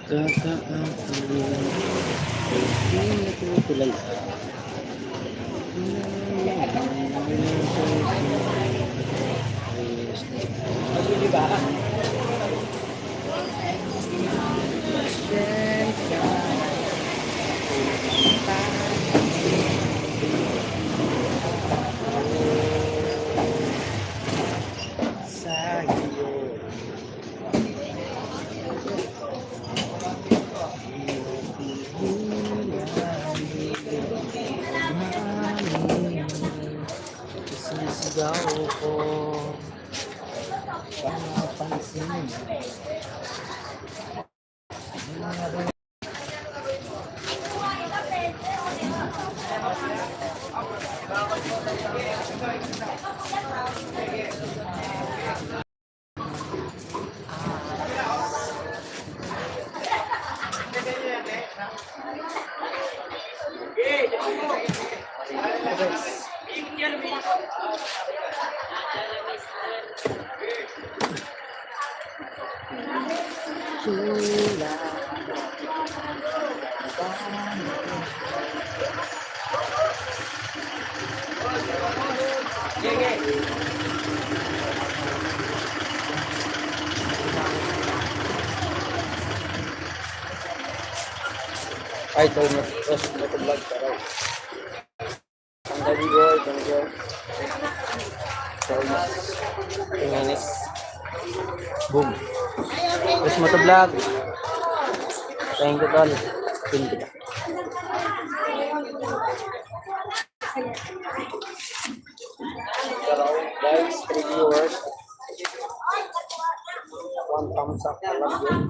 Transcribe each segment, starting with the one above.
Kakaamin ay natutulala. Sa iyo isisigaw ko panapansin. Ay, ito yung first vlog pero ang gabi ko, thank you. So, minutes. Boom. First vlog. Thank you, tol. Thank you. Hello, guys, 3 viewers. 1 thumbs up. I love you.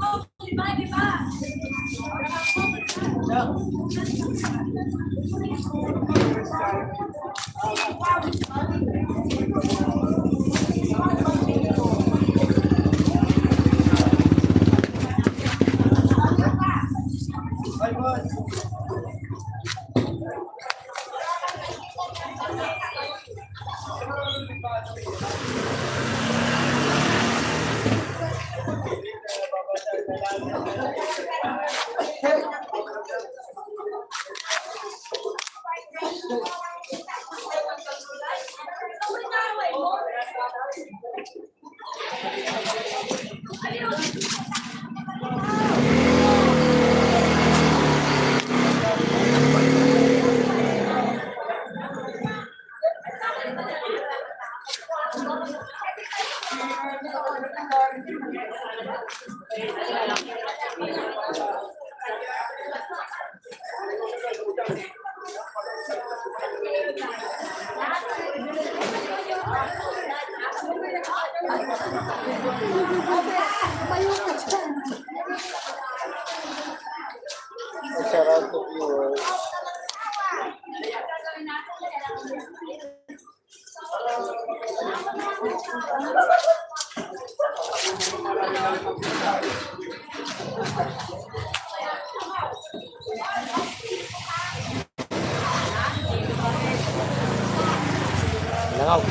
Shout out to viewers. Langaw.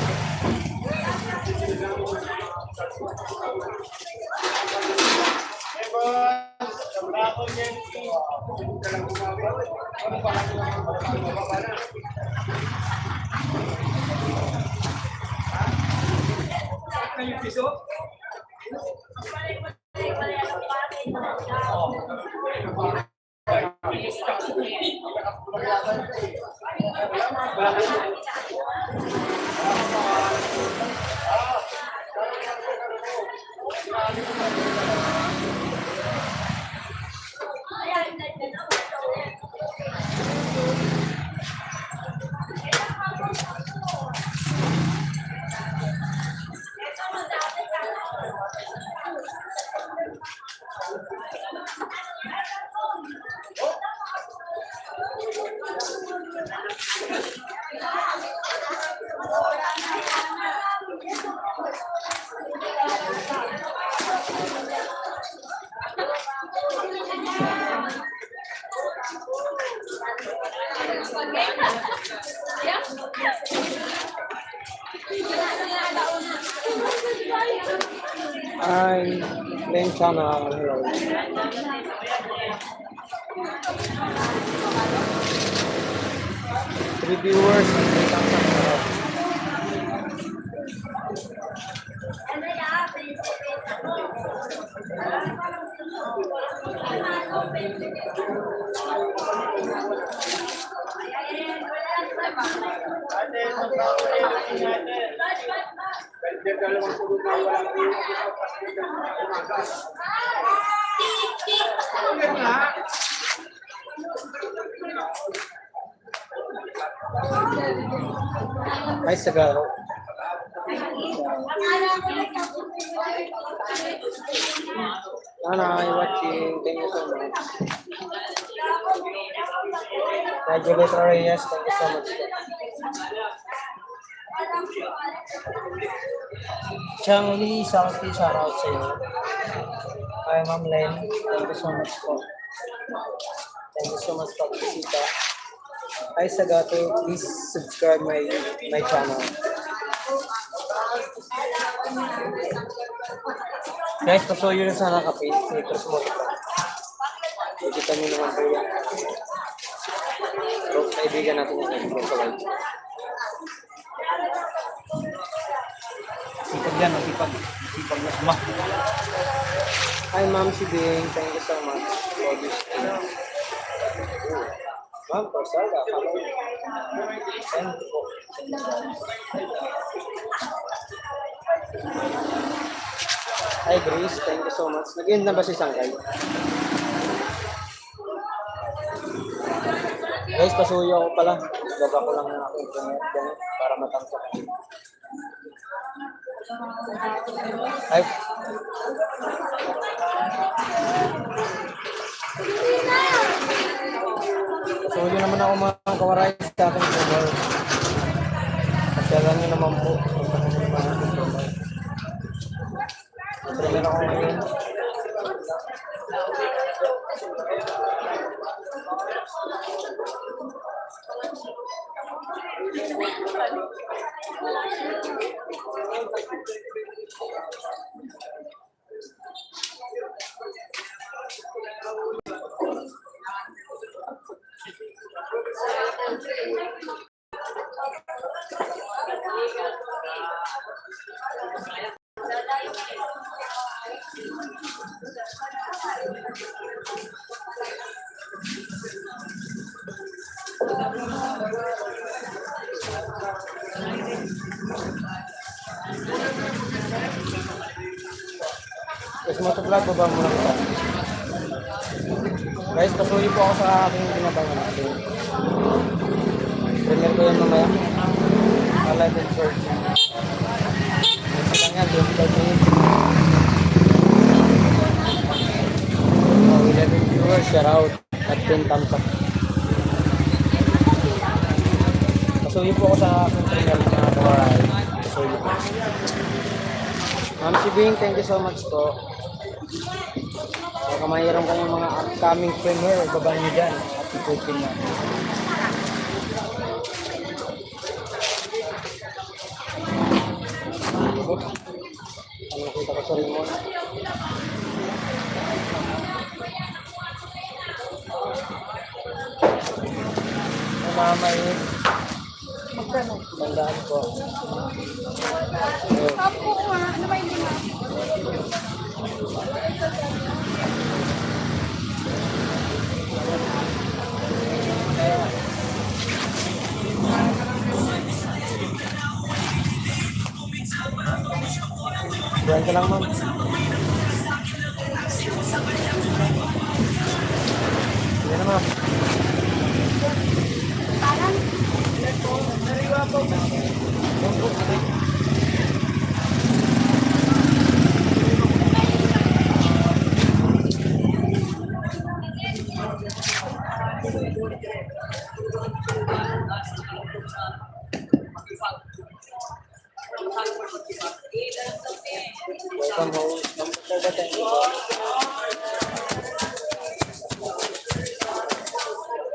Ay. Plain channel. Hello. 3 viewers. Ay, Sagaro. Nana, I'm watching. Thank you so much. Regulator Reyes, thank you so much. Chang Lee, Salty, shout out sa iyo. Hi, Ma'am Len. Thank you so much po. Thank you so much po, Kisita. Hi, Sagato. Please subscribe my channel. Guys, pasuyo na sana kape. Citrus mo. Kita nyo naman po yan. So, kaibigan natin yung Citrus sa live. Sipag yan, sipag. Sipag na suma. Hi, Ma'am Sibing. Thank you so much for this. Ma'am, Porcelga. Hello. Thank you po. Hi, Grace. Thank you so much. Nag-end na ba si Sangkay? Guys, pasuyo ako pala. Baba ko lang ang aking internet ganun para matangkap. Ay. Pasuyo naman ako mga kawaray sa aking channel. Pasyalan nyo naman po. Premier ako ngayon. Guys, motovlog, baba muna kita. Guys, pasuyo po ako sa aking binabangan natin. Premier ko yan mamaya. 11:30. Isa lang yan, 25 minutes. 11 viewers, shout out. At 10 thumbs up. Pasuyo po ako sa aking premier na kawaray. Pasuyo po. Ma'am Sibing, thank you so much po. Baka mayroon kayong mga upcoming premiere, baba nyo dyan at ikutin na. Ano nakita ko sa remote? Mamay. Tandaan ko. Opo, ano ba yung lima? Buwan ka lang, ma'am. Sige na, ma'am. Parang, Welcome home.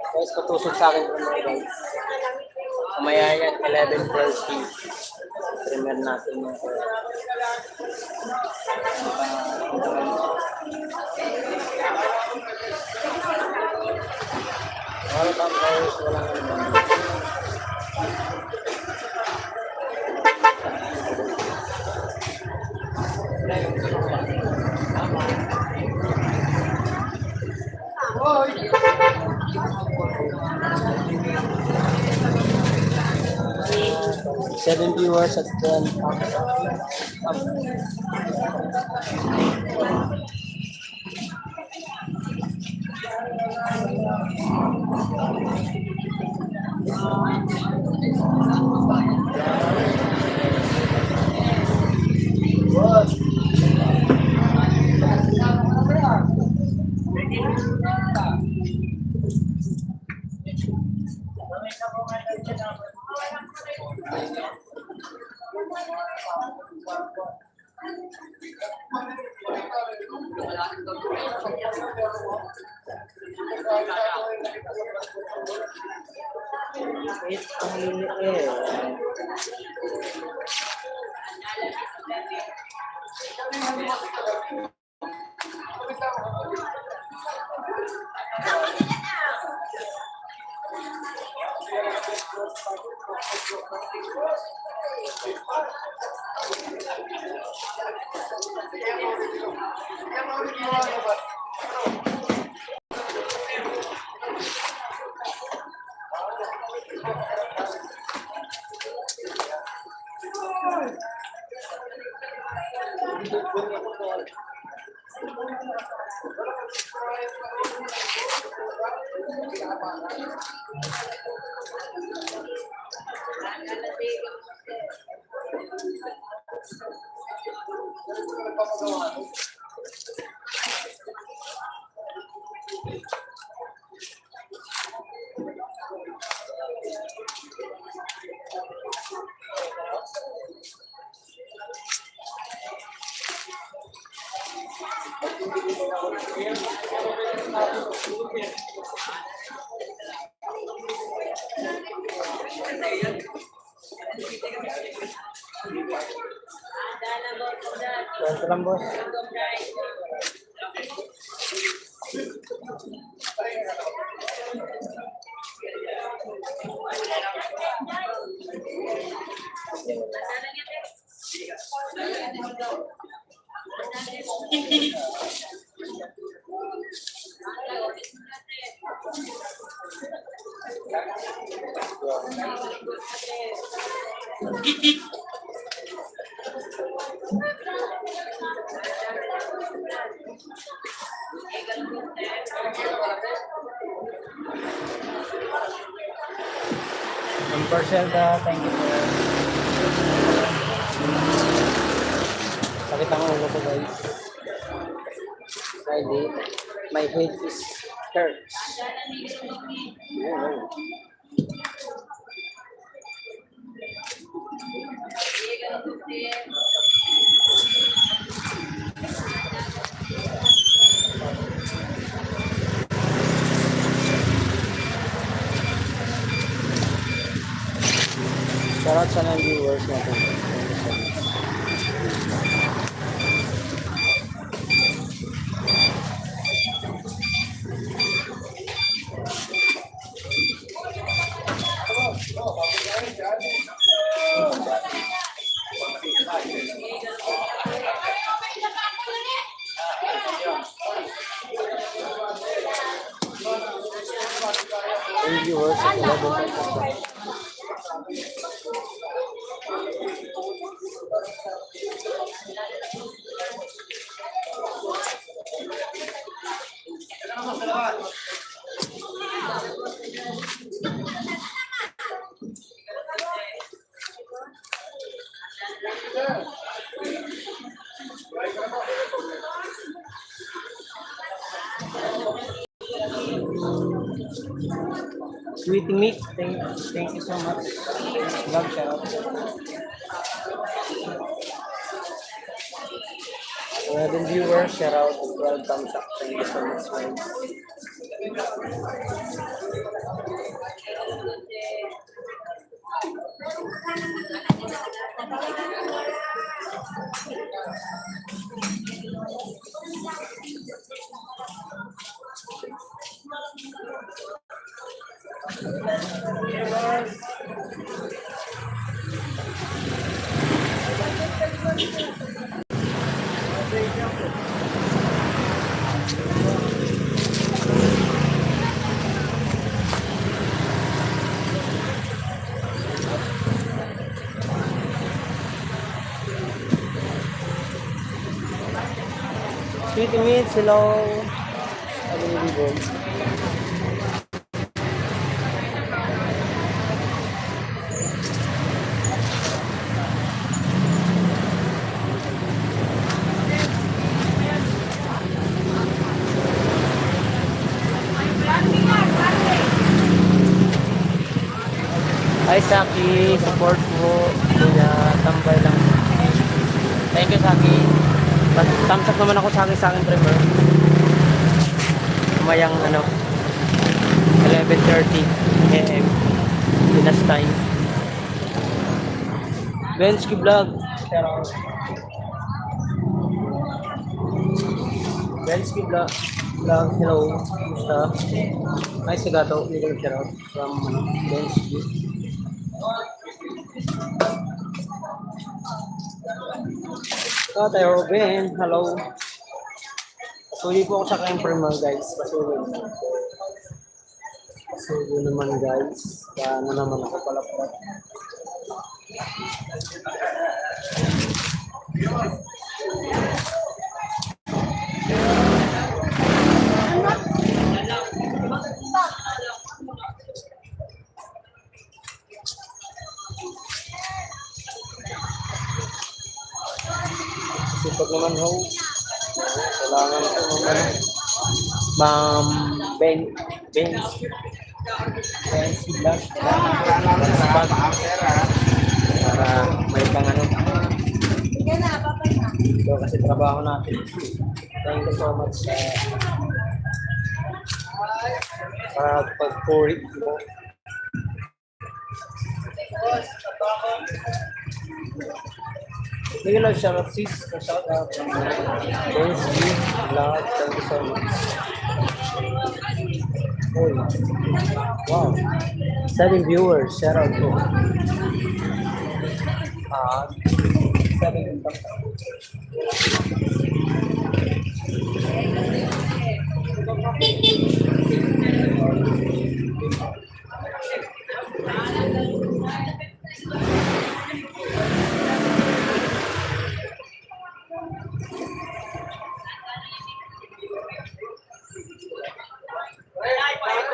Guys, patusok sa akin mga guys. Kumaya yan, 11:30. Premier natin yung Wala pang flowers, walang ano ba. 7 viewers at 10 Wait, ang liliit. Ganito lang, boss. Zelda, thank you for sakit ang ulo ko, guys. My head is hurts. Oh. Shoutout sa mga viewers natin. Viewers at 11. Sweetie Meat, thank you so much. Love, shout out. 11 viewers, shout out. 12 thumbs up. Thank you so much, man. Sweet meat, silong. Available. Hi Saki, support mo. Kuya, tambay lang. Thank you Saki. Thumbs up naman ako sa akin primer. Mayang 11:30 AM. Pinas time. Bensky Vlog. Bensky Vlog. Hello. Kumusta? Hi Sagato. Little shout out from Bensky. Tayo Robin. Hello. Pasuloy po ako sa kayong primer guys. Pasuloy naman guys. Paano naman ako palapat. Sipag naman ho. Kailangan ko naman. Ma'am Ben Silag. Para may pang Ito kasi trabaho natin. Thank you so much para pag-pouring mo. Thank you, love. Shout out, sis. Shout out. Thanks, love. Thank you so much. Oh, wow. 7 viewers. Shout out po. 7.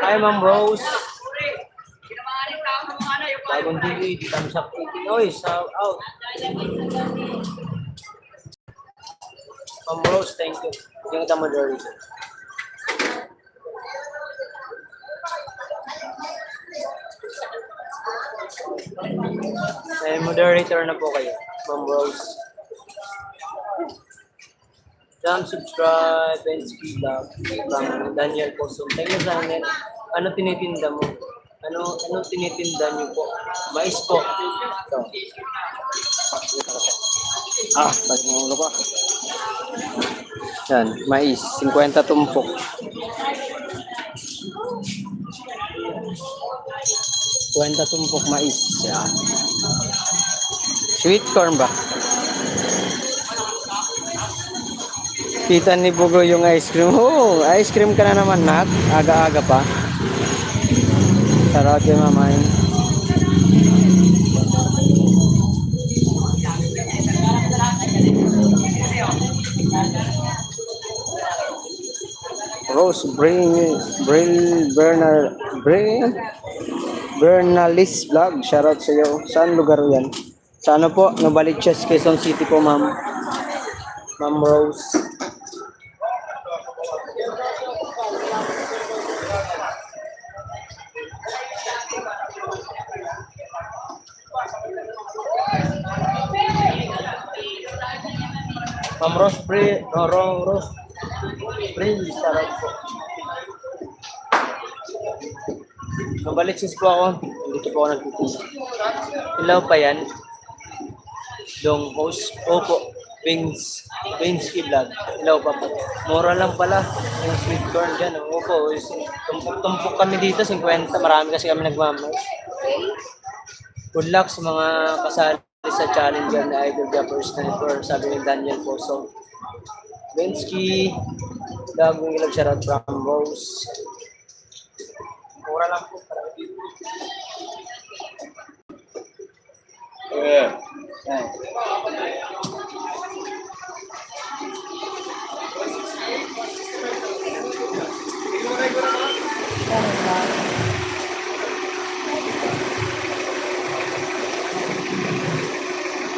Hi, Ma'am Rose. Bagong TV, thumbs up 18. Oy, shout out. Ma'am Rose, thank you. Yung kita moderator. Moderator na po kayo, Ma'am Rose. Subscribe and speed up from Daniel Poso. Thank you, Daniel. Ano tinitinda mo? Ano tinitinda niyo po? Mais po. Ito. Pag nangulo ka. Yan, mais. 50 tumpok. 50 tumpok mais. Yan. Sweet corn ba? Kita ni Bugo yung ice cream. Oh, ice cream ka na naman, Nat. Aga-aga pa. Sarap yung mamain. Rose Bernalis Vlog. Shoutout sa iyo. Saan lugar yan? Sa ano po? Novaliches, Quezon City po, ma'am. Ma'am Rose. Ma'am Rose Rose sarap po. Novaliches po ako. Dito po ako nagtitisa. Ilaw pa yan. Dong host. Opo. Wings. Bainsky Vlog. Hello pa po. Mura lang pala yung sweet corn dyan. Opo, tumpok-tumpok kami dito, 50. Marami kasi kami nagmamay. Good luck sa mga kasali sa challenger na Idol Gappers 94, sabi ni Daniel Poso. Bainsky Vlog, yung ilang shoutout from Rose. Mura lang po. Yeah. Yan.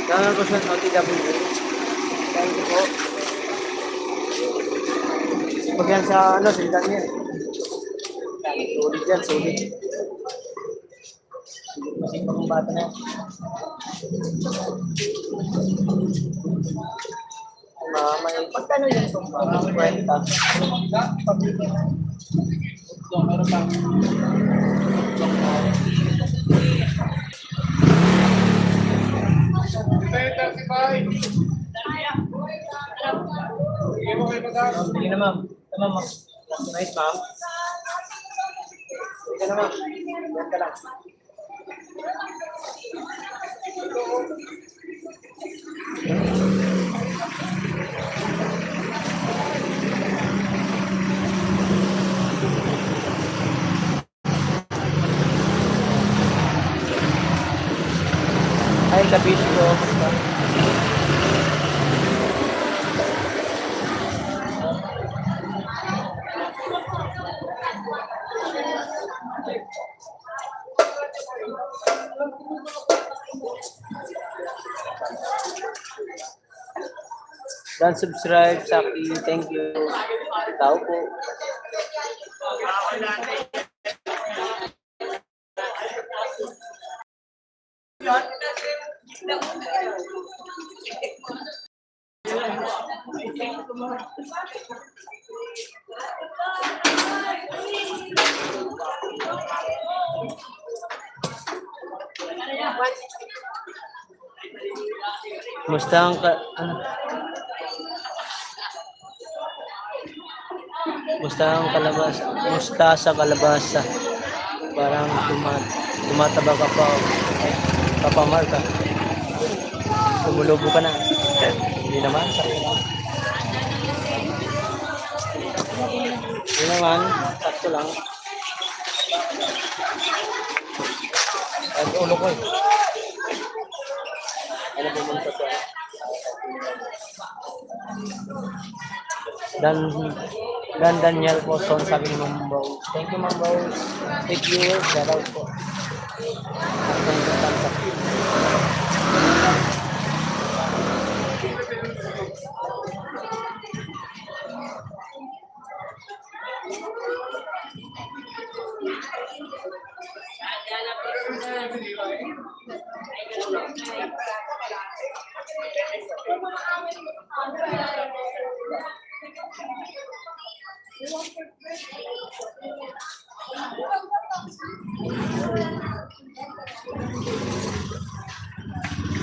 Gangan po siya sa OTW. Thank you po. Pag yan sa ano, sindan niya. Sulit yan, sulit. Kasi pang bata na yan. May pagkano yun itong kwenta? Meron pa. Sige na ma'am. Tama ma'am. Nice ma'am. Sige na ma'am. Yan ka lang. Ay, kabisi ko. Basta. Dan subscribe sa akin. Thank you. Tao po. Musta ang musta ang kalabasa? Musta sa kalabasa? Parang tumataba ka pa. Ay, papamar ka. Tumulobo ka na. Hindi naman. Hindi naman. Sakto lang. Ay, ulo ko eh. Ano pumunta ko? Dan Daniel Poson, sabi ni Ma'am Rose. Thank you, Ma'am Rose. Thank you. Shout out po. Thank you, Tanta.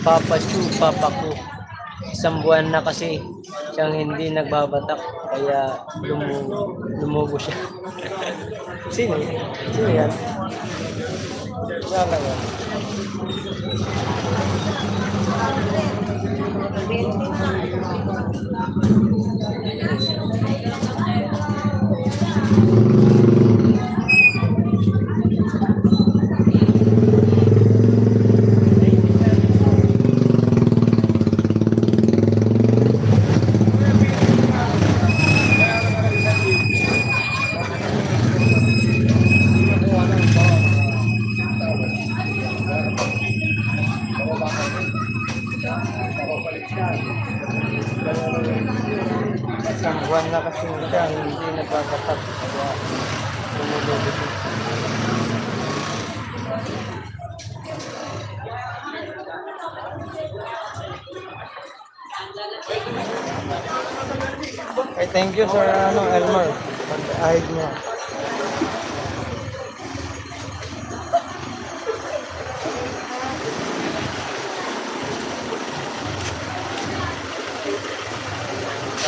Papa Chu, Papa Ku. Isang buwan na kasi siyang hindi nagbabatak kaya lumubo siya. Sino? Sino yan? Yan lang yan. Isang buwan na kasi siya hindi nagbabatak kaya lumulubo siya. Ay, thank you sir Elmer. Pag-ahid niya.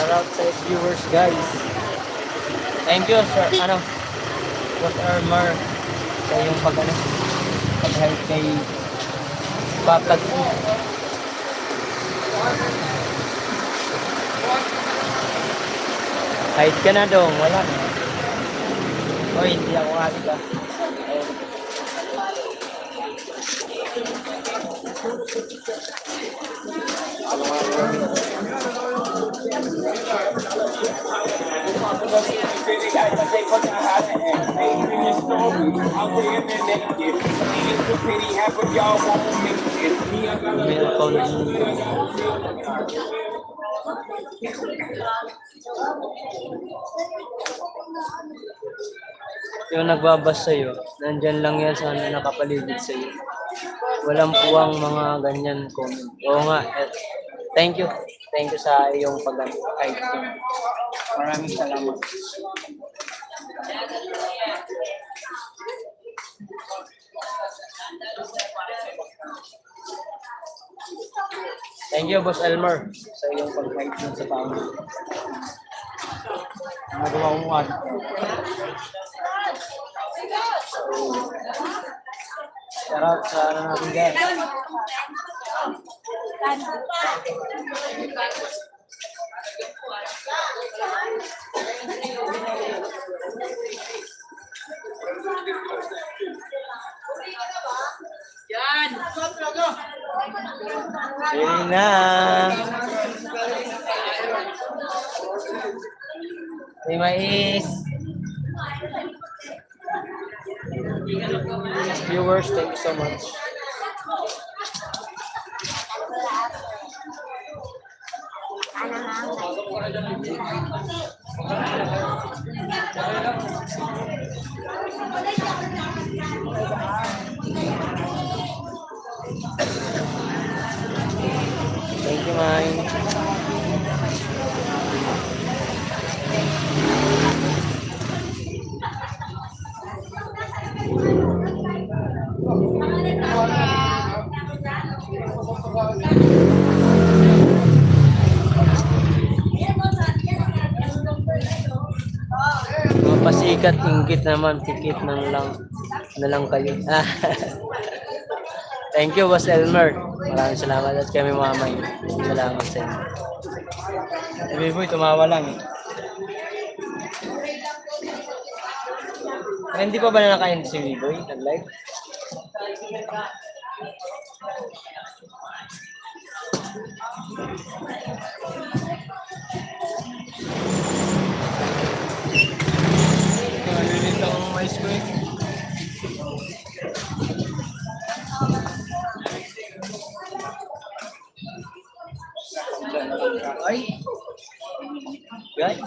Shoutout sa viewers guys. Thank you sir, Boss Armor sa iyong pag-help kay Bakag. Hide ka na dong, wala na. Oy, hindi ako hide ka. Yung nagbabas sa'yo, nandyan lang yan sa nakapaligid sa'yo. Walang puwang mga ganyan comment. Oo nga. Thank you. Thank you sa iyong pag-guide. Maraming salamat. Thank you, Boss Elmer, sa iyong pag-guide sa tao. Nagawa mo ano. Shoutout sa natin guys. Sige na. Hey, Mais. Viewers, thank you so much. Thank you, Mai. Mga pasikat, inggit naman, pikit na lang kayo. Thank you, Boss Elmer. Maraming salamat at kami mamay. Salamat sa inyo. Si Biboy, tumawa lang eh. Hindi pa ba na nakain si Biboy? Nag-live? Nalilit ako ng mais ko eh. Ay! Guys!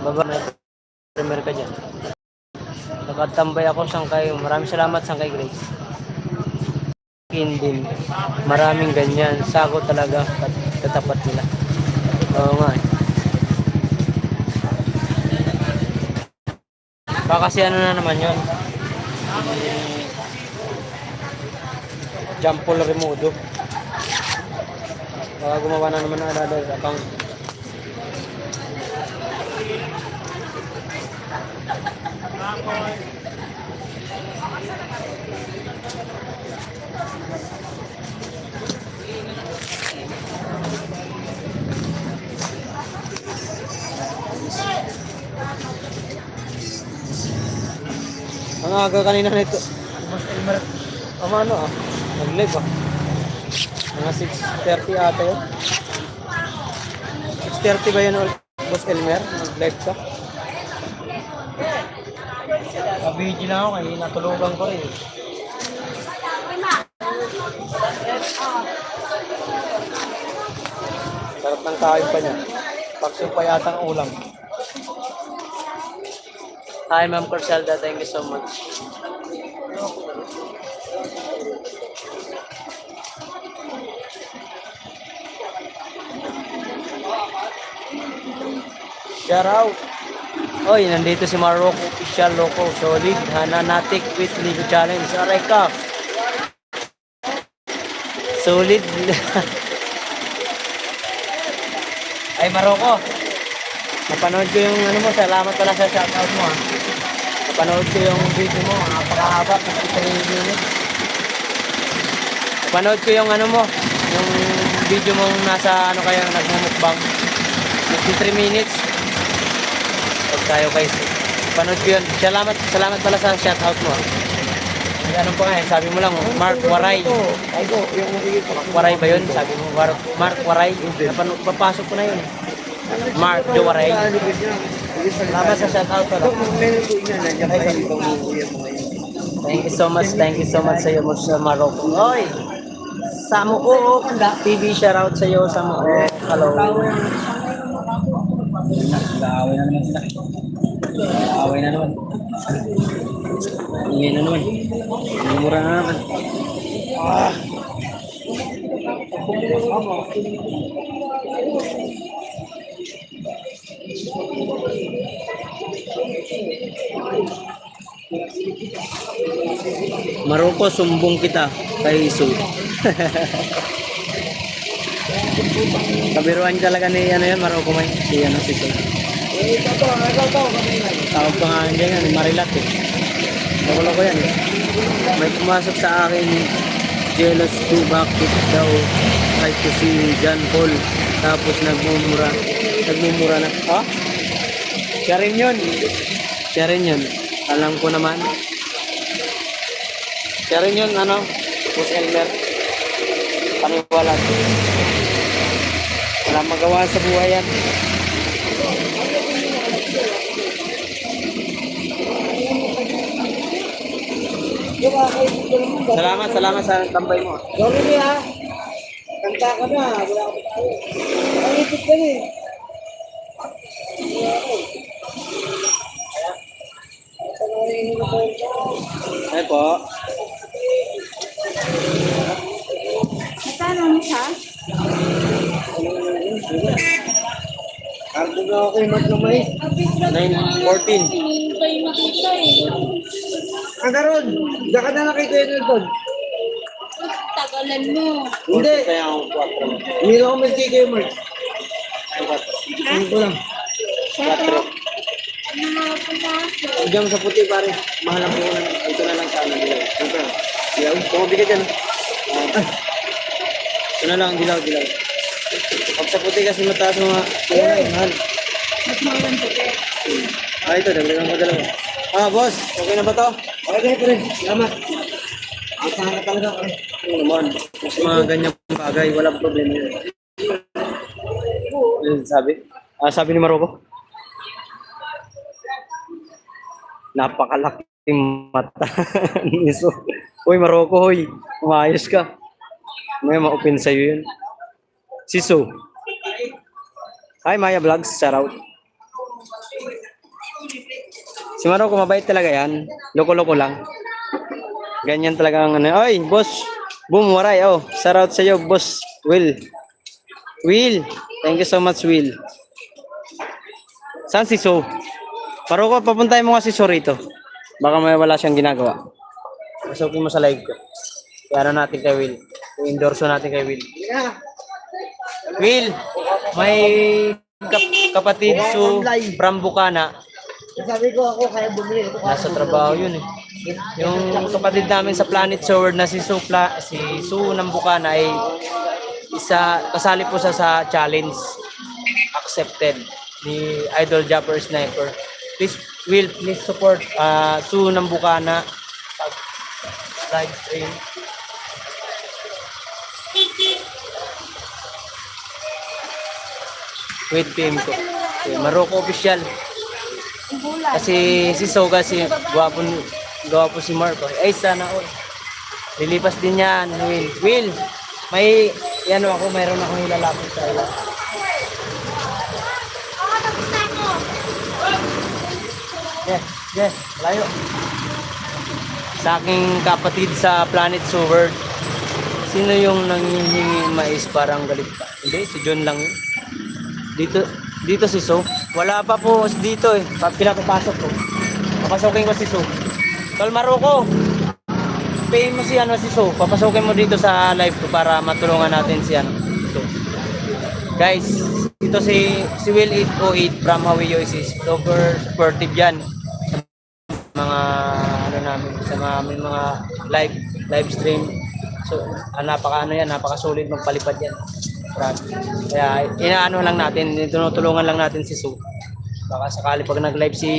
Baba na premier ka dyan. Nakatambay ako Sangkay. Maraming salamat Sangkay Grace. Din. Maraming ganyan. Sako talaga katapat nila. Oo nga eh. Baka kasi ano na naman yun. Jampol Remodo. Baka gumawa na naman ng adadal sa account. Ang aga kanina nito. Boss Elmer. Ano ah. Nag-live ah. Mga 6:30 ata yun. 6:30 ba yun, Boss Elmer? Nag-live ka? Kabiji na ako kaya natulugan ko rin. Sarap ng kain pa niya. Pakso pa yata ang ulam. Hi, Ma'am Corselda. Thank you so much. Shout out. Oy, nandito si Marocco Official Loco. Solid. Hananatic with Ligo Challenge. Aray ka. Solid. Ay, Marocco. Napanood ko yung ano mo. Salamat pala sa shoutout mo. Napanood ko yung video mo. Napakahaba. 53 minutes. Napanood ko yung ano mo. Yung video mong nasa ano kayo nagmumukbang. 53 minutes. Huwag tayo guys. Panood ko yun. Salamat pala sa shoutout mo. Ano pa nga eh, sabi mo lang, Mark Waray. Ay ko, yung Mark Waray ba yun? Sabi mo, Mark Waray. Papasok ko na yun. Mark de Waray. Salamat sa shoutout pala. Thank you so much sa iyo mo sa Marocco. Oy! Samo ko, TV shoutout sa iyo, Samo. Hello. Nag-aaway na naman sila. Nag-aaway na naman. Ingay na naman. Mumura na naman. Marocco, sumbong kita kay Isu. Kabiruan talaga ni ano yan, Marocco may. Si ano, si Isu. Tawag pa nga hindi yan, Marilat eh. Nakulo ko yan eh. May pumasok sa akin, jealous to bakit daw kahit ko si John Paul. Tapos nagmumura na. Ha? Siya rin yun. Siya rin yun. Alam ko naman. Siya rin yun, ano? Boss Elmer. Paniwala. Wala magawa sa buhay yan. Salamat sa tambay mo. Sorry niya. Kanta ka na. Wala ka tayo. Ang ipit ka eh. Ay po. Magkano mo siya? Ardo na ako kay Mat Lamay. 9:14. Hinihintay na kita eh. Ang karoon. Diyan ka na nakita yun doon. Tagalan mo. Hindi. Kaya ako 4. Hindi na ako may kay Mark. Hindi ko lang. 4. Ano na pumasok? Diyan sa puti pare. Mahal ang punan. Ito na lang sa ano. Ito. Dilaw. Tumabi ka dyan. Ito na lang. Dilaw. Pag sa puti kasi mataas mga punan. Mahal. Mas mawalan po kayo. Ito. Dagdagan ko dalawa. Boss. Okay na ba to? Okay, pre. Salamat. Ang saan ka talaga, pre. Oo naman. Mas mga ganyang bagay. Walang problema yun. Ano sabi? Sabi ni Marocco? Napakalaking mata. Niso. Uy, Marocco, hoy. Umayos ka. May ma-open sa'yo yun. Si Su. Hi, Maya Vlogs. Shout out. Si Marocco, mabait talaga yan. Loko-loko lang. Ganyan talaga ang ano. Oy, boss. Boom, waray. Oh, shout out sa'yo, boss. Will. Thank you so much, Will. Saan si Su? Marocco, papuntahin mo nga si Su rito. Baka may wala siyang ginagawa. Masukin mo sa live ko. Kaya natin kay Will. I-endorse natin kay Will. Will, may kapatid Su from Bukana. Sabi ko ako kaya bumili. Nasa trabaho yun eh. Yung kapatid namin sa Planet Sword na si Su ng Bukana ay kasali po sa challenge accepted ni Idol Japper Sniper. please support Sue ng Bukana pag live stream. Wait, PM ko. Okay, Maroko official. Kasi si So kasi gwapo si Marco. Ay sana all. Lilipas din yan, Will. May mayroon akong ilalapit sa iyo. Yes, layo. Sa aking kapatid sa Planet Sword. Sino yung nanghihingi mais parang galit pa? Hindi, si John lang yun. Dito si So. Wala pa po dito eh. Pinapapasok ko. Papasokin ko si So. Tol Maroko. Pay mo si So. Papasokin mo dito sa live ko para matulungan natin si So. Guys, ito si Will 808 from Hawaii USA. Super supportive yan. Sa mga live stream. So, napaka-solid magpalipad yan. Kaya inaano lang natin, tinutulungan lang natin si Sue. Baka sakali pag nag-live si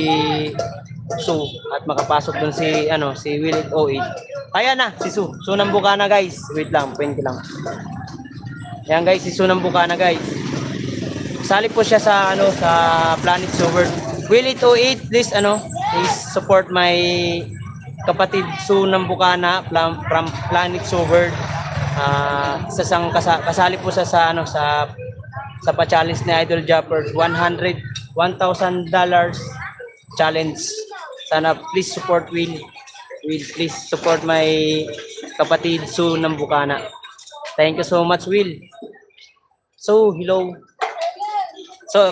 Sue at makapasok dun si Will 808. Ayan na si Sue. Sue ng Bukana guys. Wait lang, 20 lang. Ayan guys, si Sue ng Bukana guys. Sali po siya sa Planet Sword. Will 808, please support my kapatid Sue ng Bukana from Planet Sword. Kasali po sa pa-challenge ni Idol Jappers, $1,000 challenge. Sana please support Will, please support my kapatid Sue ng Bukana. Thank you so much, Will. So, hello. So,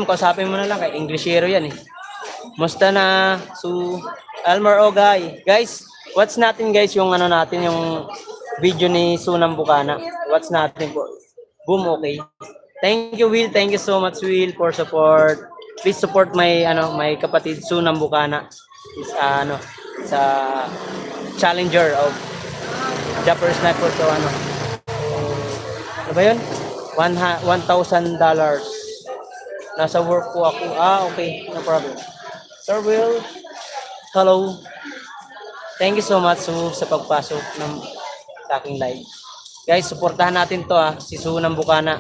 kausapin mo na lang kay Englishero yan eh. Musta na, Sue? Elmer Ogay. Guys, watch natin guys yung video ni Sue ng Bukana. Watch natin po. Boom, okay. Thank you, Will. Thank you so much, Will, for support. Please support my kapatid Sue ng Bukana. Is sa challenger of Japper Sniper to ano ba yun? $1,000. Nasa work po ako. Okay. No problem. Sir Will, hello. Thank you so much sa pagpasok ng aking live. Guys, suportahan natin to si Sue ng Bukana.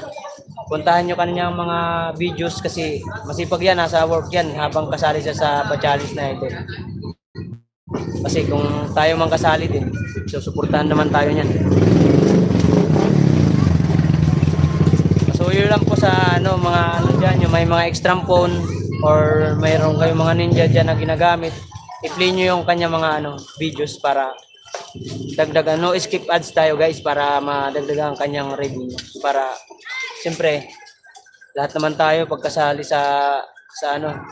Puntahan nyo kanyang mga videos kasi masipag yan, nasa work yan habang kasali siya sa pa-challenge na ito. Kasi kung tayo mang kasali din, susuportahan naman tayo niyan. So yun lang po sa dyan, yung may mga extra phone or mayroon kayong mga ninja dyan na ginagamit, i-play nyo yung kanya mga videos para dagdagan, no skip ads tayo guys para madagdagan ang kanyang revenue. Para siyempre lahat naman tayo pagkasali sa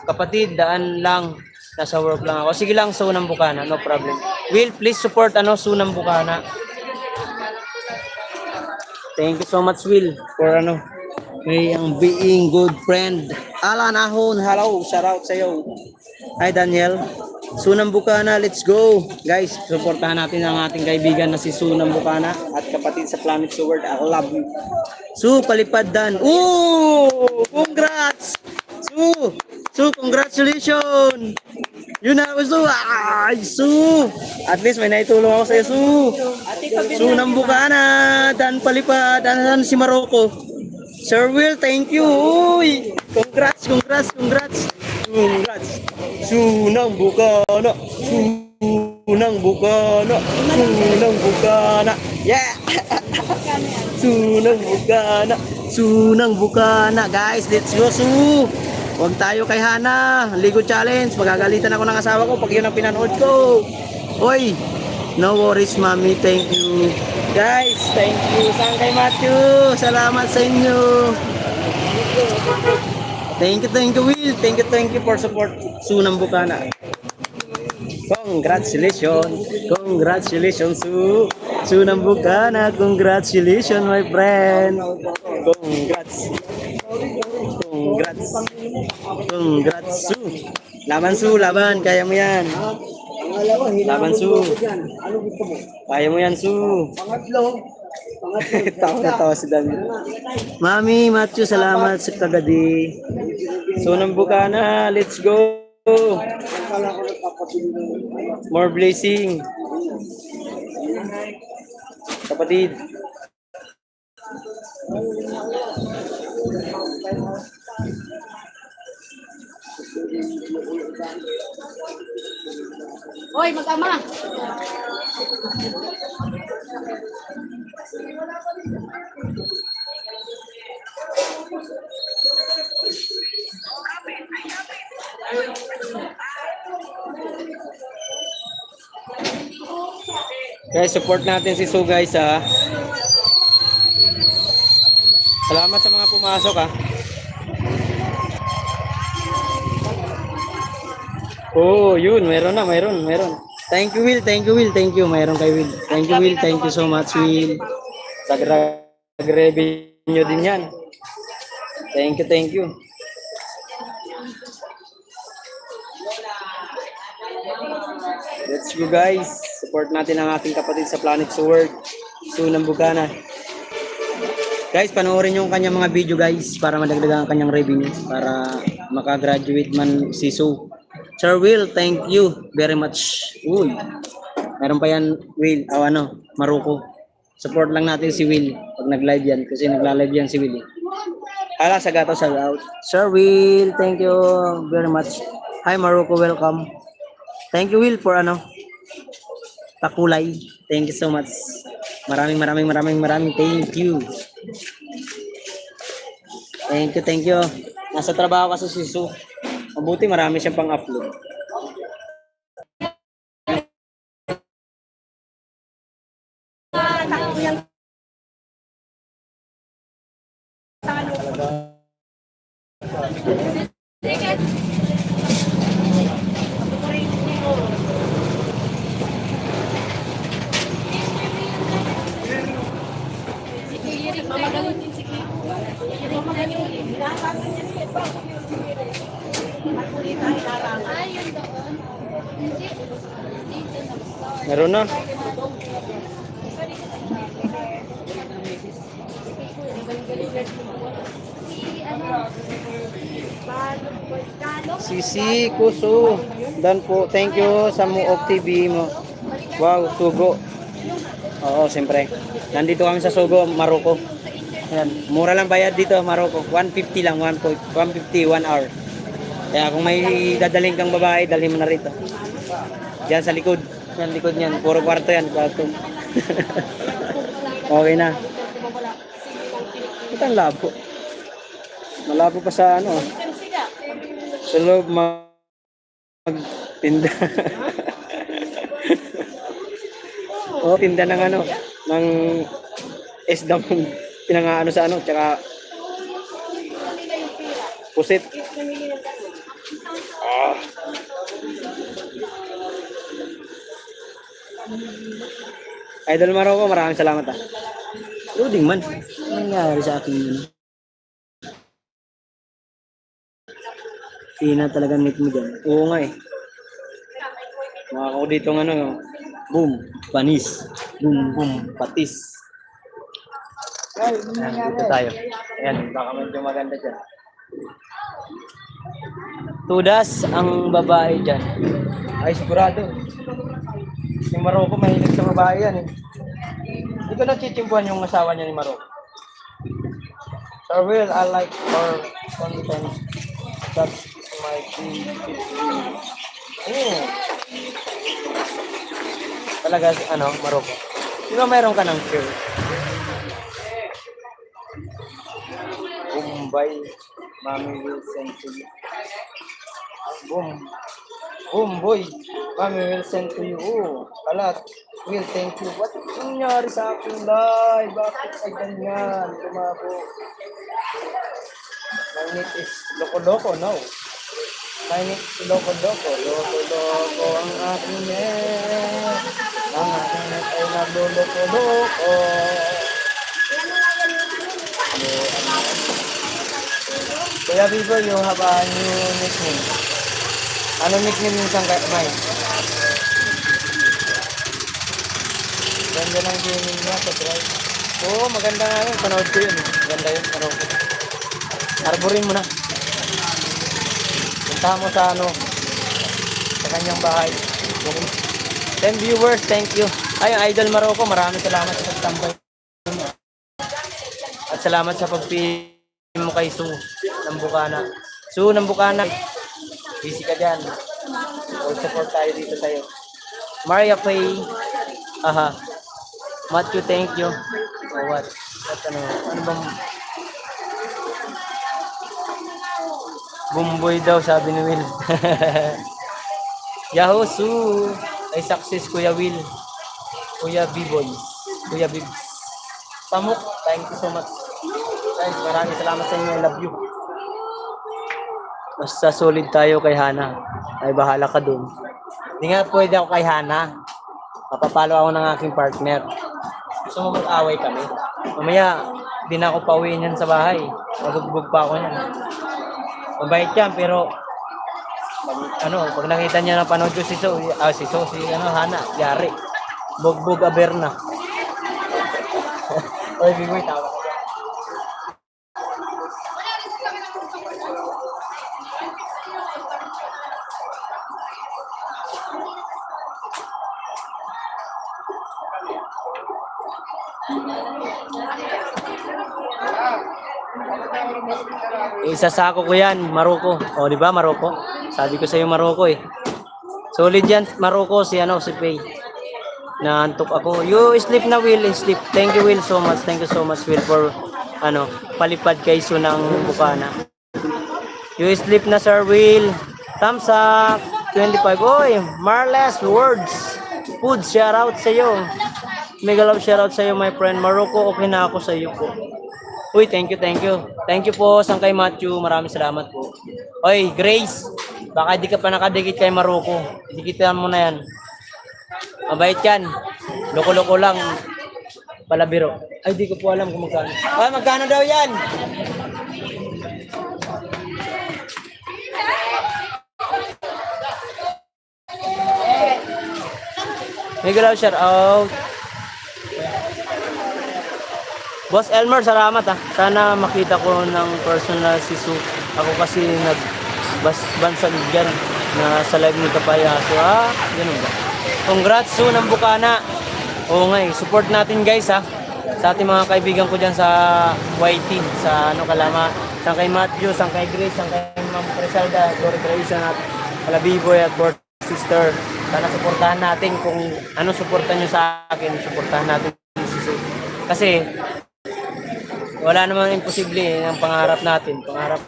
kapatid, daan lang, nasa work lang ako. Sige lang, Sue ng Bukana, no problem. Will, please support Sue ng Bukana. Thank you so much, Will, for being good friend. Alan Ahon, hello, shout out sa iyo. Hi Daniel. Sue ng Bukana, let's go. Guys, supportahan natin ang ating kaibigan na si Sue ng Bukana at kapatid sa Planet Sword. I love you. Sue, palipad dan. Congrats! Sue, congratulations! Yun na, Sue! At least may naitulong ako sa iyo, Sue. Sue ng Bukana, dan palipad. Ano si Maroko? Sir Will, thank you. Uy, congrats. Sue ng Bukana. Yeah. Sue ng Bukana. Guys, let's go, Sue. Huwag tayo kay Hana. Ligo challenge. Magagalitan ako ng asawa ko pag yun ang pinanood ko. Oy, no worries, Mami. Thank you. Guys, thank you. Saan kay Matthew? Salamat sa inyo. Thank you, Will. Thank you for support Sue ng Bukana. Congratulations, Sue. Sue ng Bukana. Congratulations, my friend. Congrats, Sue. Laban, Sue. Laban. Kaya mo yan. Laban, Sue. Kaya mo yan, Sue. Tawa si Daniel. Mami, Matthew, salamat sa kagadi. Sue ng Bukana, let's go. Akala ko nagpapabili ng More blessing. Kapatid. Hoy, mag-ama. Guys, support natin si Sue guys ha. Salamat sa mga pumasok ha. Oh, yun, meron na, meron. Thank you Will, thank you Will, thank you. Meron kay Will. Thank you Will, thank you so much Will. Revenue din yan. Thank you. Let's go guys. Support natin ang ating kapatid sa Planet Sword. Sue ng Bugana. Guys, panoorin yung kanyang mga video guys para madagdagan ang kanyang revenue para makagraduate man si Sue. Sir Will, thank you very much. Uy. Meron pa yan Will, Maruko. Support lang natin si Will pag nag-live yan kasi nagla-live yan si Will. Hala, Sagato sa out. Sir Will, thank you very much. Hi Maruko, welcome. Thank you Will for Takulay. Thank you so much. Maraming thank you. Thank you. Nasa trabaho kasi si Sue. Mabuti marami siyang pang-upload. Meron na. Sisi Kuso. Dan po. Thank you sa Muok TV mo. Wow, Sugo. Oo, siyempre. Nandito kami sa Sugo, Maroko. Ayan, mura lang bayad dito, Maroko. 150 lang, 150, 1 hour. Kaya kung may dadaling kang babae, dalhin mo na rito. Diyan sa likod. Yan, likod niyan. Puro kwarto yan. Kwarto. Okay na. Ito ang labo. Malabo pa sa sa loob magtinda. Tinda ng ng isdang pinangaano sa tsaka pusit. Idol Maroko, maraming salamat Loading man. Ano nangyari sa akin yun? Hindi na talaga meet mo dyan. Oo nga Makaka ko dito boom, panis. Boom, patis. Ayan, dito tayo. Ayan, baka medyo maganda dyan. Tudas ang babae dyan. Ay, sigurado. Yung Maroko, mahilig sa babae yan Hindi ko nachichimpuan yung asawa niya ni Maroko. Sir Will, I like your content. That's my dream. Talaga, Maroko. Di ba meron ka ng shirt? Bombay, Mami will send to you. Boom, boy. Mami will send to you. Kalat. Will, thank you. What nangyari sa aking live? Bakit ay ganyan? Tumabo. My name is Loko-Loko, no? My name is Loko-Loko. Loko-Loko ang aking net. Ang aking net ay nagluloko-loko. Kuya Bibo, you have a new nickname. Anong nickname yung isang Mike? Ganda ng gaming niya sa drive. Oo, maganda nga yun. Panood ko yun. Maganda yun. Panood ko. Arborin mo na. Punta mo sa sa kanyang bahay. 10 viewers, thank you. Ay, Idol Maroko, maraming salamat sa pagtambay. At salamat sa pagpili mo kay Sue ng Bukana. Sue ng Bukana, busy ka dyan. All support tayo dito sa'yo. Maria Faye, aha. Matthew, thank you. Oh, what? Ano bang... Bumboy daw, sabi ni Will. Yahoo, Sue. Ay, success, Kuya Will. Kuya B-Boys. Kuya Bibs. Pamuk, thank you so much. Guys, maraming salamat sa inyo. I love you. Basta solid tayo kay Hana. Ay, bahala ka dun. Hindi nga pwede ako kay Hana. Mapapalo ako ng aking partner. Gusto mo mag-away kami? Mamaya, di na ako pauwiin yan sa bahay. Magugbog pa ako yan. Mabait yan, pero pag nakita niya na panood ko si Hana, yari. Bugbog Aberna. Oy, Bigoy, tawa ka dyan. Isasako ko yan, Maroko. O, di ba, Maroko? Sabi ko sa iyo, Maroko eh. Solid yan, Maroko, si Pay. Naantok ako. You sleep na, Will, sleep. Thank you, Will, so much. Thank you so much, Will, for palipad kay Sue ng Bukana. You sleep na, Sir Will. Thumbs up. 25. Oy, Marles Words. Food, shout out sa iyo. Mega love shout out sa iyo, my friend. Maroko, okay na ako sa iyo po. Uy, thank you, thank you. Thank you po, Sangkay Matthew. Maraming salamat po. Oy, Grace. Baka di ka pa nakadikit kay Maroko. Dikitan mo na yan. Mabait yan. Loko-loko lang. Palabiro. Ay, di ko po alam kung magkano. Ay, magkano daw yan? Mega love shout out. Boss Elmer, salamat ah. Sana makita ko ng personal si Sue. Ako kasi nagbansag dyan na sa live ni Kapayaso. Ganun ba? Congrats Sue ng Bukana. Oo nga eh. Support natin guys ha. Sa ating mga kaibigan ko dyan sa YT. Sa Kalama. Sangkay Matthew, Sangkay Grace, Sangkay Ma'am Crisalda, Glory Grace at Alabiboy at Board Sister. Sana supportahan natin kung ano supportan nyo sa akin. Supportahan natin si Sue. Kasi wala namang imposible ang pangarap natin. Pangarap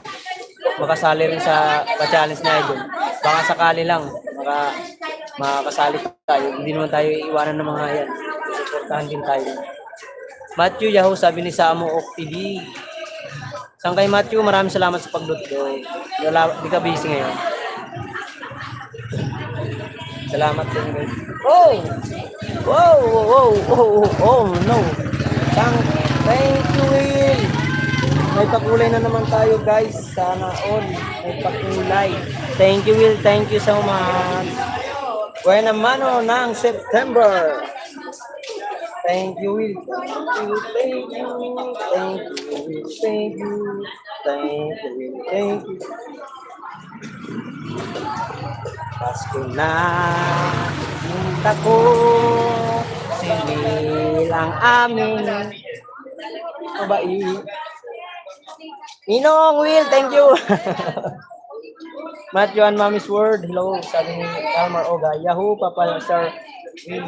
makasali rin sa pa-challenge na idol. Baka sakali lang, makakasali tayo. Hindi naman tayo iiwanan ng mga yan. Suportahan din tayo. Matthew Yahoo, sabi ni Samo TV. Sangkay Matthew, maraming salamat sa pag-loot ko. Di ka busy ngayon. Salamat din guys. Oh! Wow! Oh, no! Thank you, Will. May pakulay na naman tayo, guys. Sana all. May pakulay. Thank you, Will. Thank you so much. Buena mano ng September. Thank you, Will. Thank you. Thank you, Will. Thank you. Thank you, Will. Thank you. Pasko na. Sinta ko. Sinilang amin. Mabait. Ninong Will, thank you. Matthew and Mommy's Word. Hello, sabi ni Elmer Oga. Yahoo, Papa Sir Will.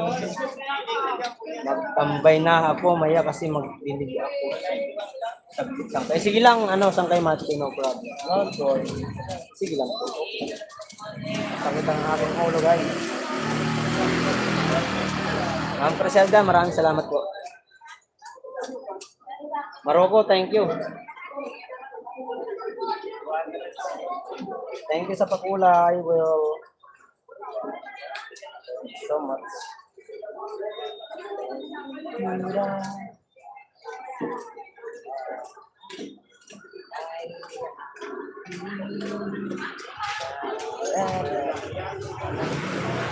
Magtambay na ako maya kasi magdilig ako. Saglit lang. Kaya sige lang, Sangkay Matthew, no problem. No, sorry. Sige lang po. Sakit ang aking ulo, guys. Ma'am Criselda, maraming salamat po. Maroko, thank you. Thank you sa pakulay, Will. Thank you so much.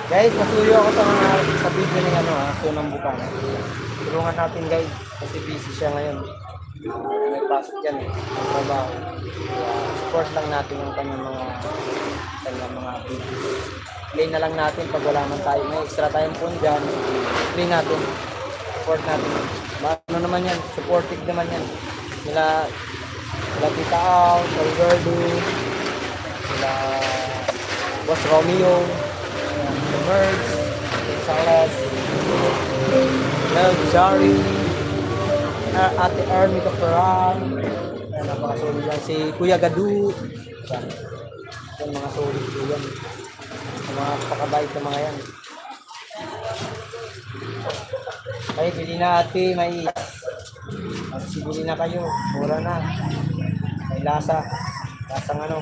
Guys, pasuyo ako sa video ng Sue ng Bukana. Tulungan natin guys, kasi busy siya ngayon. May pasok yan ang trabaho. Support lang natin ang kanyang mga videos. play na lang natin pag wala man tayo. May extra tayong phone dyan, play natin. Support natin. Ano naman yan, supportive naman yan. Sila Tita Al, Alberto, sila Boss Romeo, the Merge, Salas, Love Jari, Ate Army Kaparan, napakasulit yan. Si Kuya Gadu, yan mga sulit ko yan. Mga pakabait na mga yan. Ay, bili na ate, may bili na kayo, mura na. May lasa. Lasang ano.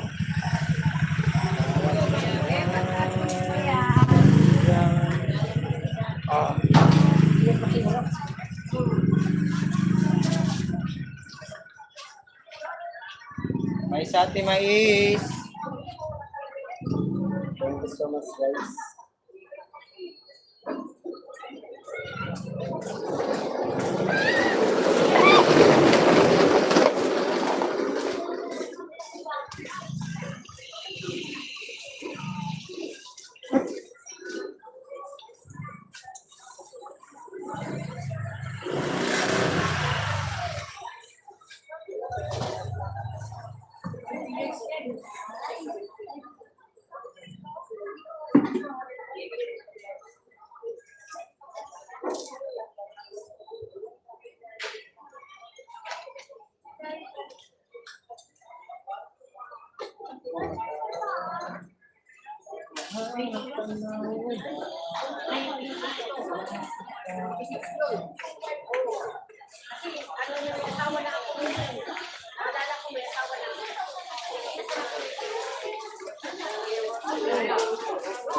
Ah. May sate mais. Thank you so much, guys.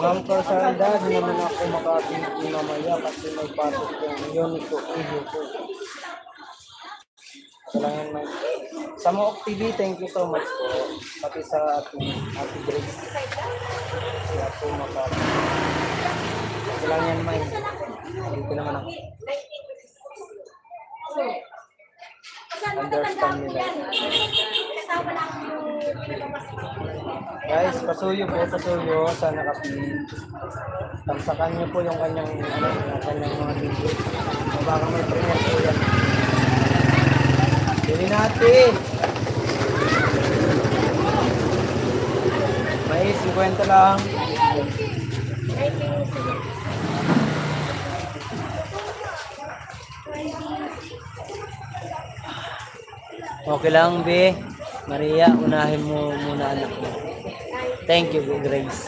Ma'am Corsanda, di naman ako makapinti mamaya kasi may pasok yung unit ko, video ko. Kailangan may... Sa Mook TV, thank you so much po. Pati sa Ate Grace. Kaya po makapinti. Kailangan may... Dito naman ako. Understand nila. Guys, pasuyo po, pasuyo. Sana kapit. Tamsakan niyo po yung kanyang, kanyang mga video. O baka may premiere po yan. Bili natin. May 50 lang. Okay lang, Be. Maria, unahin mo muna anak mo. Thank you, Grace.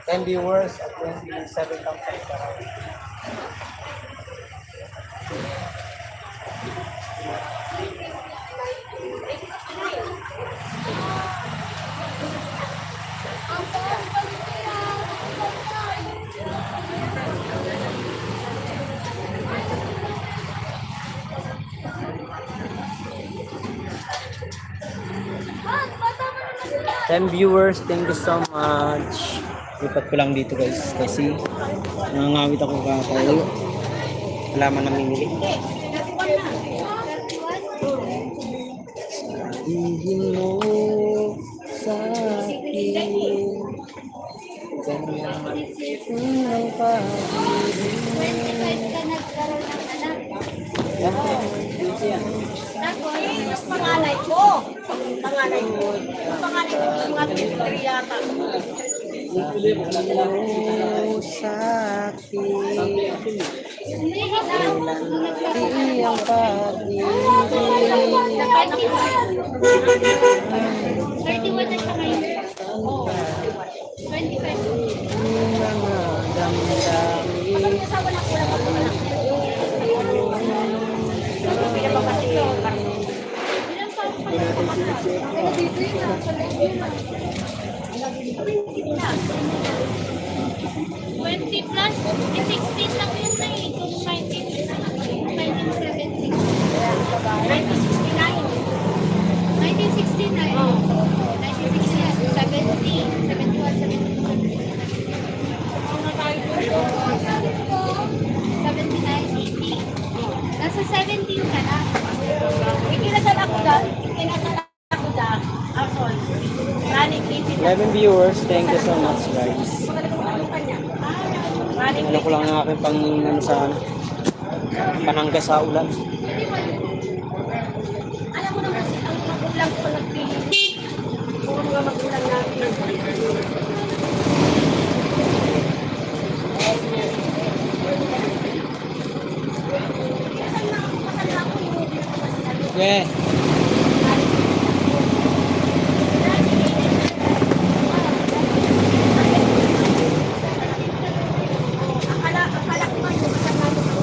10 viewers at 27,000 para. Ten viewers, thank you so much. Lipat ko lang dito guys kasi nangangawit ako kakayo. Wala man namimili. Sabihin mo sa akin ganyan ang Pangalay ko. Pangalay ko. Pangalay ko. Pangalay ko. Yata. sa akin iyang pag-ibig 31 na siya ngayon. 25. mga damdamin Mag-asawa na ko lang ako na. Pinapapasok. Bilang sa Twenty plus, 16 lang yun na eh. Kung 1970. 1969. 1969. 70. 79, 80. Nasa 70 ka na. Ikinasal ako dyan. Asol. Running 11 viewers, thank you so much guys. Ano ko lang ang aking pang ano sa ano, panangga sa ulan. Alam mo naman kasi ang magulang ko nagpili. Puro mga magulang natin. Yeah. Akala ko man yung kasama ko.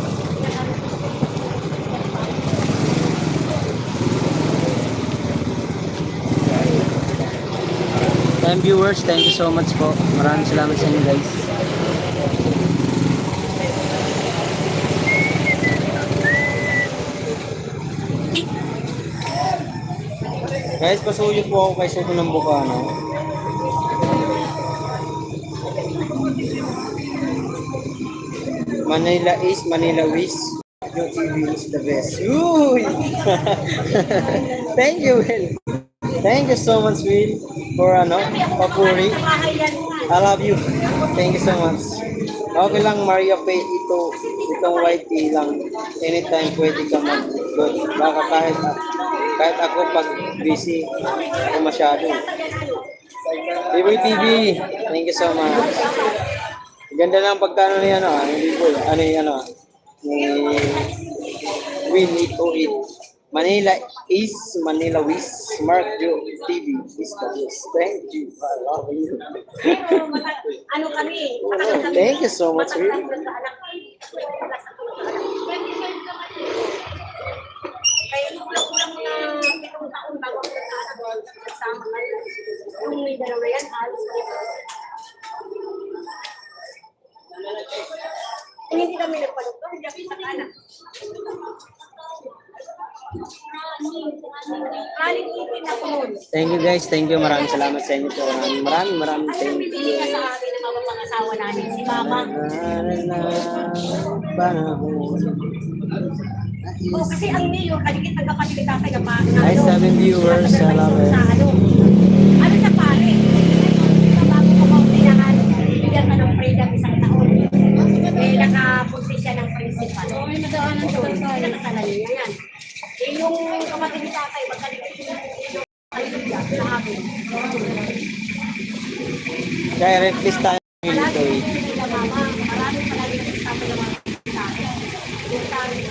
10 viewers, thank you so much po. Maraming salamat sa inyo guys. Guys, pasuyo po ako kay Soto ng Bukano. Manila is Manila Wish. Your TV is the best. Uy! Thank you, Will. Thank you so much, Will, for papuri. I love you. Thank you so much. Okay lang, Maria Faye, itong white tea lang. Anytime pwede ka mag-good. Baka kahit ako pag busy, ako masyado. Liboy TV, thank you so much. Ganda na ang pagkano niya, Liboy. Ni Will 808. Manila is Manila Wish. Mark Joe TV is the best. Thank you. I love you. Ano kami? Thank you so much, Will. Kaya kulang na 7 taon bago ako nagsama kayo. Yung may dalawa yan, halos kung hindi kami nagpadoktor, hindi kami sa anak. Kaling-ipin ako nun. Thank you guys. Thank you. Maraming salamat sa inyo po. Maraming Ano thank pinili ka you. sa amin ng mga pangasawa namin? Si Mama. Oh, kasi ang mayor, kaligit nagkapatid ka kaya pa. Hi, 7 viewers. I love it. Ano sa pare? Bago ko pa uminahan, bigyan ka ng freedom isang taon. Eh, nakapunti siya ng principal. May madaanan siya sa pinakasalan niya yan. Eh, yung kapatid ni tatay, magkaligit yung hallelujah sa amin. Direct list tayo dito eh. Sila mama, maraming palagi nagsasabi ng mga tatay. Yung tatay,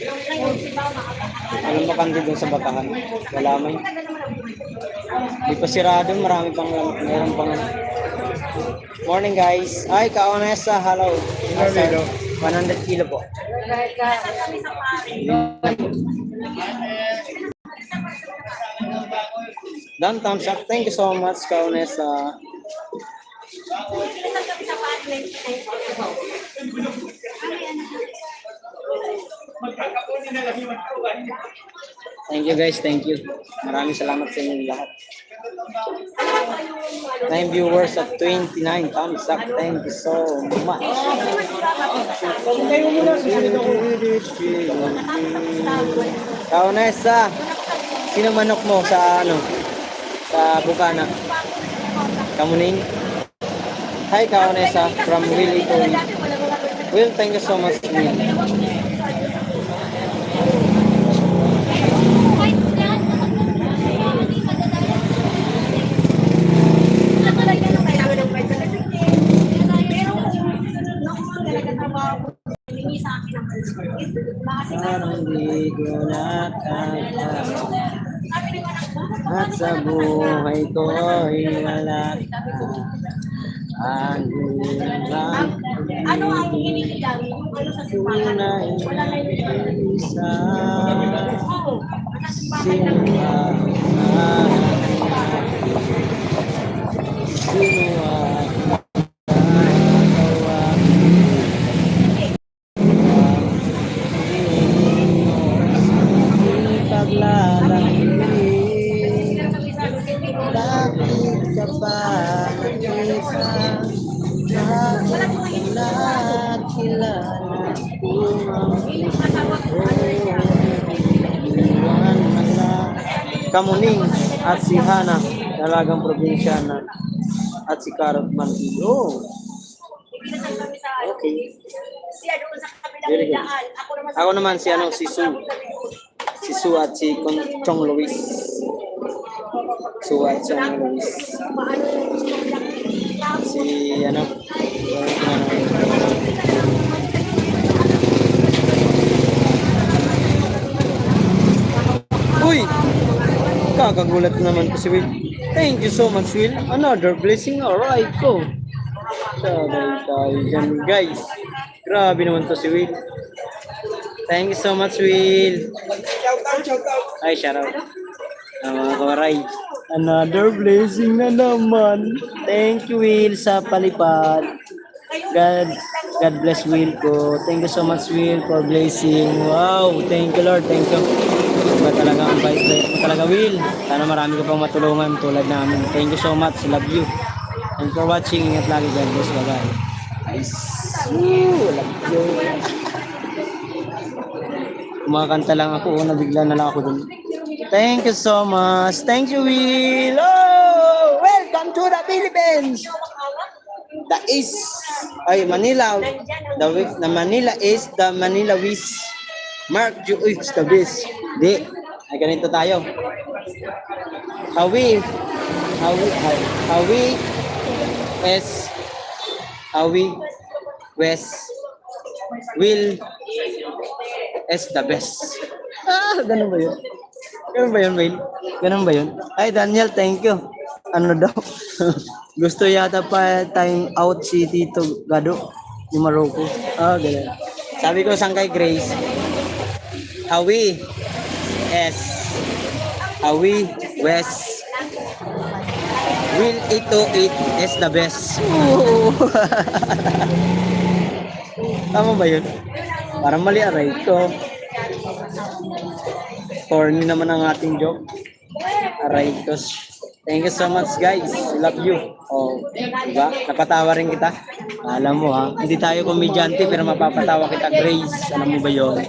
yung ngayon si mama, Alam mo kandi doon sa Batahan. Wala may. Di pa sirado. Meron pang. Morning guys. Ay, Kaonesa. Hello. 100 kilo po. nasa kami sa pare. Dan thumbs up. Thank you so much, Kaonesa. Nasa kami sa pare, 99. Thank you guys. Thank you. Maraming salamat sa inyo lahat. 9 viewers at 29 thumbs up. Thank you so much. Kaonesa. Sino manok mo sa sa Bukana? Kamuning? Hi Kaonesa from Will Itoy. Will, thank you so much. Will. Parang di ko nakakala at sa buhay ko'y wala ka. Ang hirap Ano ang hinihilang? Yung ano sa simbahan? Wala na yung isa. Oo. Sa simbahan Sino lang. Bakit ka pa nakita? Bakit nakilala kung ang iwan na lang? Kamuning. At si Hana, dalagang probinsyana. At si Carrot Mantido. Pinasal kami sa ano. Okay. Siya doon sa kabilang Very good. daan. Ako naman si ano, si Su. Si Su at si Chong Luis. Su at Chong Luis. Si ano, uy! Kakagulat naman ko si Will. Thank you so much, Will. Another blessing, alright ko. Sabay tayo dyan, guys. Grabe naman to si Will. Thank you so much, Will. Shout out. Ay, shout out. Mga kawaray. Another blessing na naman. Thank you, Will, sa palipad. God bless Will ko. Thank you so much, Will, for blessing. Wow, thank you, Lord. Thank you. Ba talaga ang bait mo talaga, Will. Sana marami ka pang matulungan tulad namin. Thank you so much. Love you. And for watching, ingat lagi. God bless. Bye-bye. Nice. Woo, love you. Kumakanta lang ako, nabigla na lang ako dun. Thank you so much. Thank you, Will. Oh, welcome to the Philippines. The East, ay Manila. The Manila is the Manila Wish. Mark you is the best. Di, ay ganito tayo. Hawi West will is the best. Ganun ba yun? Ganun ba yun, Will? Ganun ba yun? Ay, Daniel, thank you. Ano daw? Gusto yata pa time out si Tito Gado ni Morocco. Ganun. Sabi ko sang kay Grace, Hawi West will ito it is the best. Tama ba yun? Parang mali aray ko. Corny naman ang ating joke. Aray ko. Thank you so much, guys. Love you. Oh, diba? Napatawa rin kita. Alam mo ha, hindi tayo komedyante pero mapapatawa kita, Grace. Alam mo ba yun?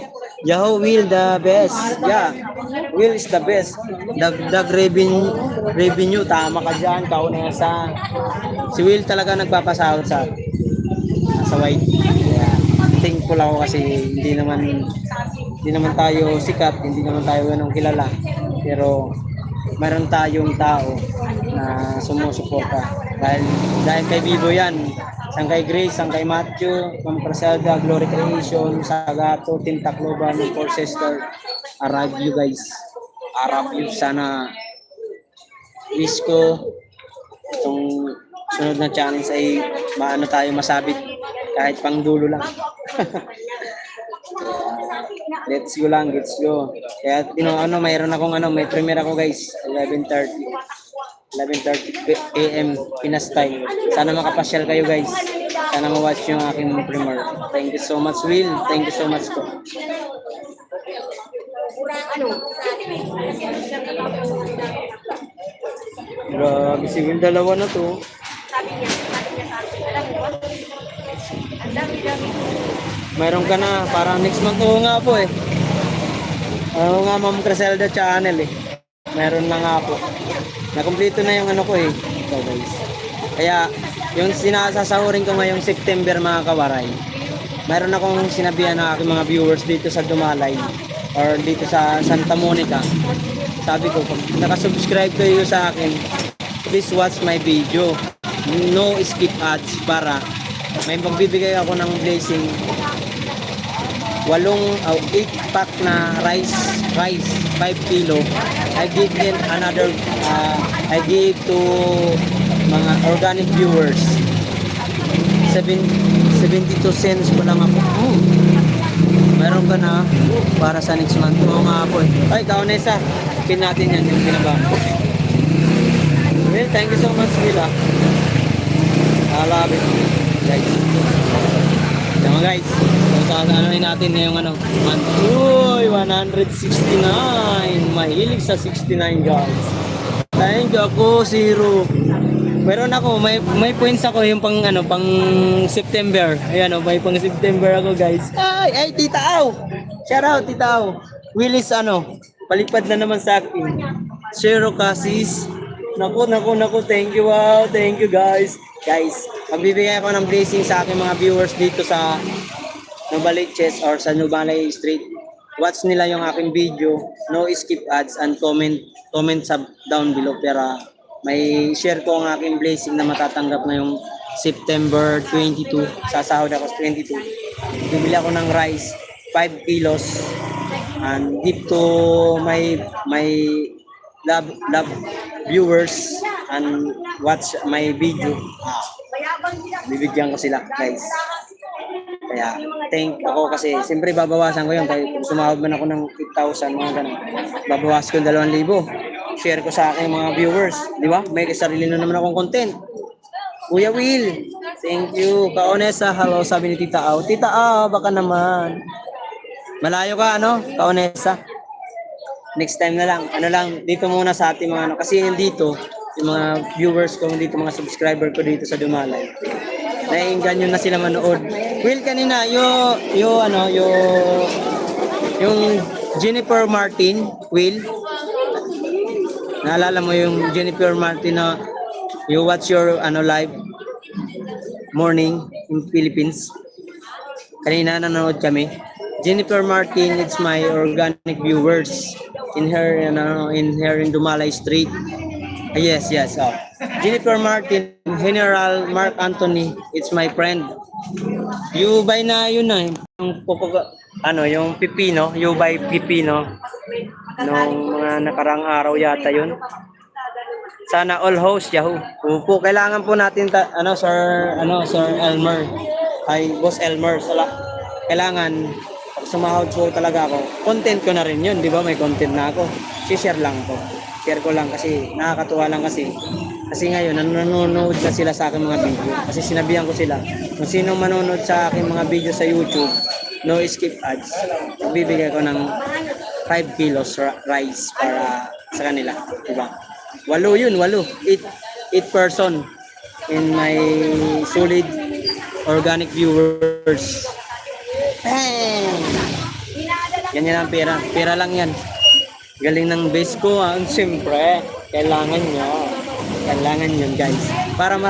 Yahoo, Will the best. Yeah, Will is the best. Dag revenue, tama ka dyan. Kauna sa si Will talaga nagpapasahod sa white. Yeah. Thankful ako kasi hindi naman tayo sikat, hindi naman tayo ganong kilala. Pero meron tayong tao na sumusuporta. Dahil kay Bibo yan. Sang kay Grace, sang kay Matthew, Ma'am Crasada, Glory Creation, Sagato, Team Tacloban, Four Sister. Arab you guys. Arab you. Sana wish ko itong sunod na challenge ay maano tayo masabit kahit pang dulo lang. Let's go lang, let's go. Kaya mayroon akong may premiere ako guys, 11:30 AM Pinas time. Sana makapasyal kayo guys. Sana ma-watch yung aking premiere. Thank you so much, Will. Thank you so much po. Grabe si Will, dalawa na to. Mayroon ka na, parang next month. Oo nga po eh. Oo nga, Ma'am Criselda channel eh. Meron na nga po. Nakumpleto na yung ko eh. So guys. Kaya, yung sinasasahurin ko ngayong September mga kawaray, meron akong sinabihan ng aking mga viewers dito sa Dumalay or dito sa Santa Monica. Sabi ko, pag nakasubscribe kayo sa akin, please watch my video. No skip ads para may magbibigay ako ng blessing. 8 pack na rice 5 kilo. I give them another I give to mga organic viewers 72 cents pa lang ako. Meron ka na para sa next month. Oo nga po eh. Ay, Kaunesa, pin natin yan yung pinaba. Well, thank you so much, Willa. I love it, guys. Tama guys, so, natin ngayong month. Uy, 169. Mahilig sa 69 guys. Thank you ako, zero. Meron ako, may points ako yung pang September. Ayan may pang September ako guys. Ay, Tita Au. Shout out, Tita Au. Willis palipad na naman sa akin. Zero Casis. Naku, thank you, wow, thank you guys. Guys, magbibigay ako ng blessing sa aking mga viewers dito sa Novaliches or sa Nubalay Street. Watch nila yung aking video, no skip ads and comment down below. Pero may share ko ang aking blessing na matatanggap ngayong September 22. Sasahod ako sa 22. Bibili ako ng rice, 5 kilos. And give to my love viewers and watch my video. Bibigyan ko sila, guys. Kaya thank ako kasi siyempre babawasan ko yun. Kaya kung sumahod man ako ng 8,000 mga ganun, babawas ko 2,000. Share ko sa aking mga viewers, di ba? May sarili na naman akong content. Kuya Will, thank you. Kaonesa, hello, sabi ni Tita Au. Tita Au, baka naman. Malayo ka, ano? Kaonesa. Next time na lang. Ano lang, dito muna sa ating mga ano. Kasi yung dito, yung mga viewers ko dito, mga subscriber ko dito sa Dumalay. Naiinganyo na sila manood. Will, kanina, yung Jennifer Martin, Will. Naalala mo yung Jennifer Martin na you watch your live morning in Philippines. Kanina nanonood kami. Jennifer Martin, it's my organic viewers in her in Dumalay Street. Yes. Oh. Jennifer Martin, General Mark Anthony, it's my friend. You buy na yun na yung pipino, you buy pipino nung mga nakarang araw yata yun. Sana all host Yahoo. Upo, kailangan po natin Sir Elmer. Ay, Boss Elmer, kailangan sumahod po talaga ako. Content ko na rin yun, di ba? May content na ako. Si-share lang ko. Share ko lang kasi nakakatuwa lang kasi. Kasi ngayon, nanonood na sila sa aking mga video. Kasi sinabihan ko sila, kung sino manonood sa aking mga video sa YouTube, no skip ads, magbibigay ko ng 5 kilos rice para sa kanila. Diba? 8 person in my solid organic viewers. Bang! Yan ang pera. Pera lang yan. Galing ng base ko. Siyempre, kailangan yun, guys. Para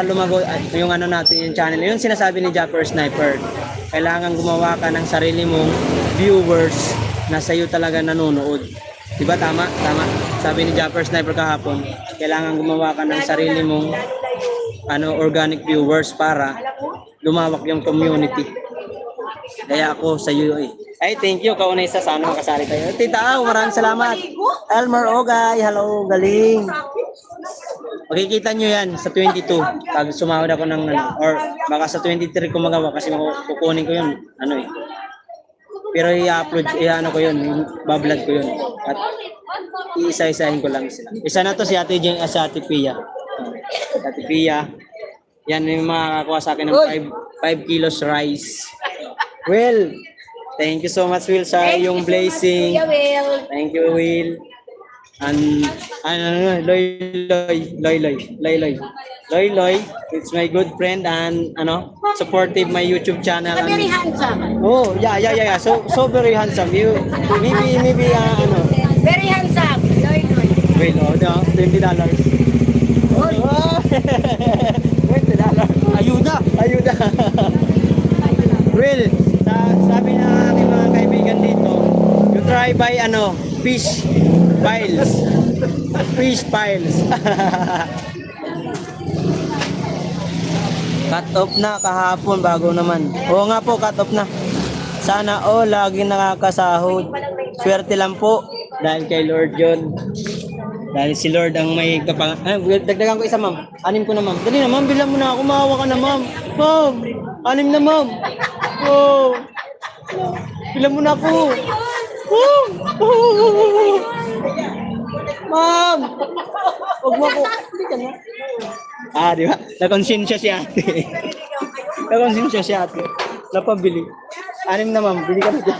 lumago yung natin, yung channel. Yung sinasabi ni Japper Sniper. Kailangan gumawa ka ng sarili mong viewers na sa'yo talaga nanonood. Diba tama? Sabi ni Japper Sniper kahapon, kailangan gumawa ka ng sarili mong organic viewers para lumawak yung community. Kaya ako sa iyo Ay, thank you. Kaunay sa sana makasali tayo. Tita Au, maraming salamat. Elmer Ogay, hello, galing. Makikita nyo yan sa 22. Pag sumahod ako ng or baka sa 23 ko magawa kasi kukunin ko yun. Pero i-upload, ko yun, bablog ko yun. At iisa-isahin ko lang sila. Isa na to si Ate Pia. Ate Pia. Yan yung makakakuha sa akin ng 5 kilos rice. Will, thank you so much, Will, sa iyong blessing. Thank you, Will. And Loy, it's my good friend and supportive my YouTube channel. Very handsome. Oh, yeah. So very handsome. You maybe Very handsome. Loy. Will, $20. Oh. $20. Ayuda. Will, sabi ng aking mga kaibigan dito, you try buy fish piles. Cut off na kahapon bago naman. Oo nga po, cut off na. Sana lagi nakakasahod. Swerte lang po dahil kay Lord John. Dahil si Lord ang may dagdagan ko isa, ma'am. 6 ko na, ma'am. Dali na, ma'am, bilang mo na ako. Maawa ka na, ma'am. Ma'am, 6 na, ma'am. Oh. Bilang mo na ako. Ma'am! Huwag mo ako. Hindi ka na. Di ba? Nakonsensya si ate. Napabili. 6 na, ma'am. Bili ka na dyan.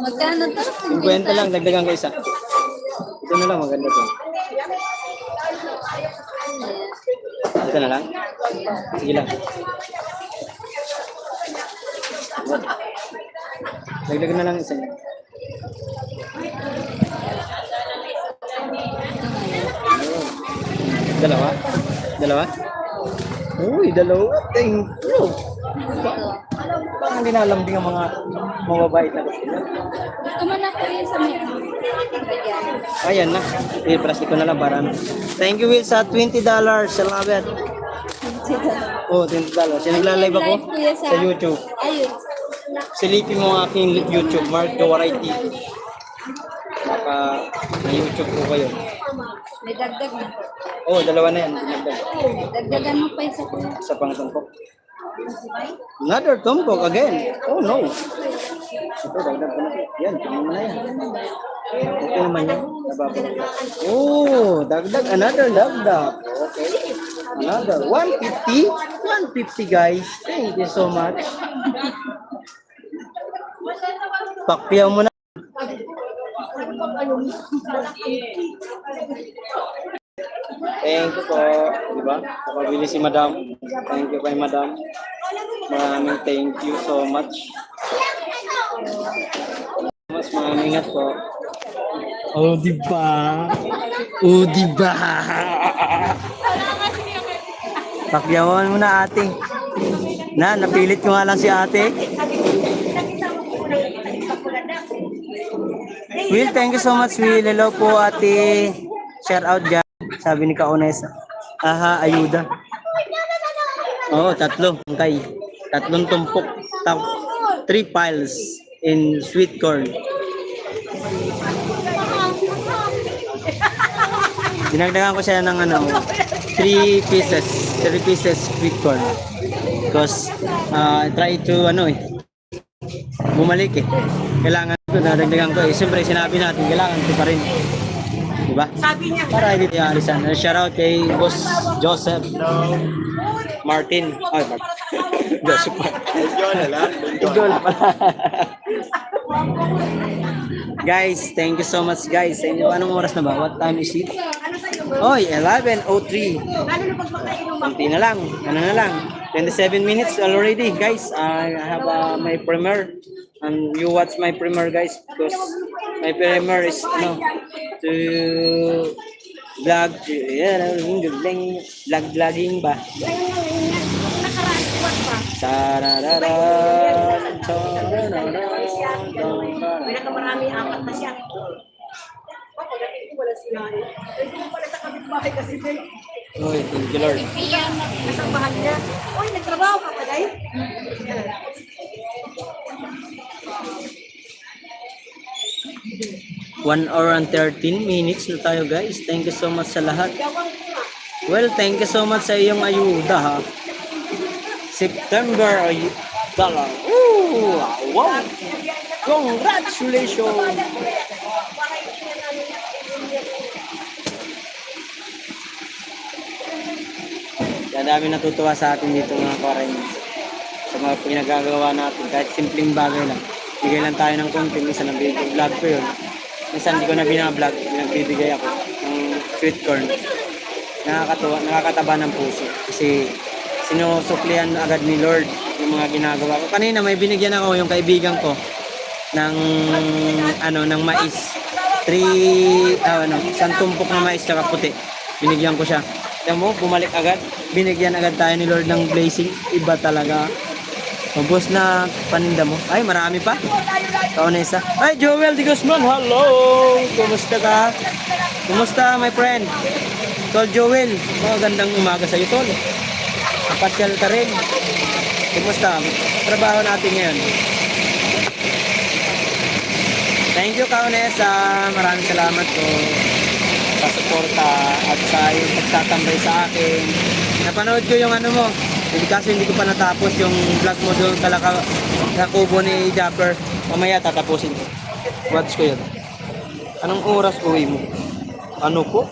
Magkano to? 50 lang. Dagdagan ko isa. Ito na lang. Maganda to. Ito na lang. Sige lang. Dagdagan na lang isa. Dalawa? Uy, dalawa. Thank you. Parang dinalambing ang mga mababait na kasi. Gusto mo na po yun sa may Ayan na. I-plastic ko na lang para ano. Thank you, Will, sa $20. Salamat. Oh, $20. Yung nagla-live ako sa YouTube. Ayun. Silipin mo ang aking YouTube, Mark Gawaray TV. Baka na YouTube ko kayo. May dagdag na. Oh, dalawa na yan. Dagdag. Dagdagan mo pa yung sa kuya. Sa pang tumpok. Another tumpok again. Oh no. Ito, dagdag ko na. Yan, tingnan mo na yan. Okay naman yan. Nababalik. Oh, dagdag. Another dagdag. Okay. Another. 150. 150 guys. Thank you so much. Pakpiyaw mo na. Thank you po. Diba? Nakabili si Madam. Thank you kay Madam. Maraming thank you so much. Maraming ingat po. Oh, diba? Oh, diba? Pakyawan mo na ate. Napilit ko nga lang si ate. Will, thank you so much, Will. Hello po, ate. Shout out dyan. Sabi ni Kaones. Aha, ayuda. Oo, tatlo. Okay. Tatlong tumpok. 3 piles in sweet corn. Dinagdagan ko siya ng 3 pieces. 3 pieces sweet corn. Because, try to, bumalik eh. Kailangan ko, nadagdagan ko eh. Siyempre, sinabi natin, kailangan ko pa rin. Diba? Sabi niya. Para hindi niya alisan. Shoutout kay Boss Joseph Martin. Ay, Joseph Martin. Idol pala. Guys, thank you so much guys. Anong oras na ba? What time is it? Oy, 11:03. Kunti na lang. Ano na lang. 27 minutes already, guys. I have my premiere. And you watch my premiere, guys, because my premiere is to vlog, vlogging ba? Pinakamarami apat na siya. Pagdating ko wala sila. Hindi ko pala sa kapitbahay kasi din. Oy, thank you, Lord. Nasa bahay niya. Uy, nagtrabaho ka pa dahil? 1 hour and 13 minutes na tayo, guys. Thank you so much sa lahat. Well, thank you so much sa iyong ayuda, ha. September dollar. Ooh, wow. Congratulations. Kaya dami natutuwa sa atin dito mga Koreans. Sa mga pinagagawa natin, kahit simpleng bagay lang. Bigay lang tayo ng content. Minsan nag-vlog ko yun. Minsan hindi ko na binablog. Nagbibigay ako ng sweet corn. Nakakataba ng puso. Kasi sinusuklian agad ni Lord yung mga ginagawa ko. Kanina may binigyan ako yung kaibigan ko ng ng mais. 1 tumpok na mais tsaka puti. Binigyan ko siya. Alam mo, bumalik agad. Binigyan agad tayo ni Lord ng blessing. Iba talaga. Mabos na paninda mo. Ay, marami pa. Kaunesa. Ay, Joel Di Guzman. Hello! Kumusta ka? Kumusta, my friend? Tol Joel. Magandang umaga sa iyo, Tol. Kapasyal ka rin. Kumusta? Trabaho natin ngayon. Thank you, Kaunesa. Maraming salamat po sa suporta at sa yung pagtatambay sa akin. Napanood ko yung mo. Kasi hindi ko pa natapos yung vlog mo doon sa kubo ni Japper. Mamaya tatapusin ko. Watch ko yun. Anong oras uwi mo? Ano ko?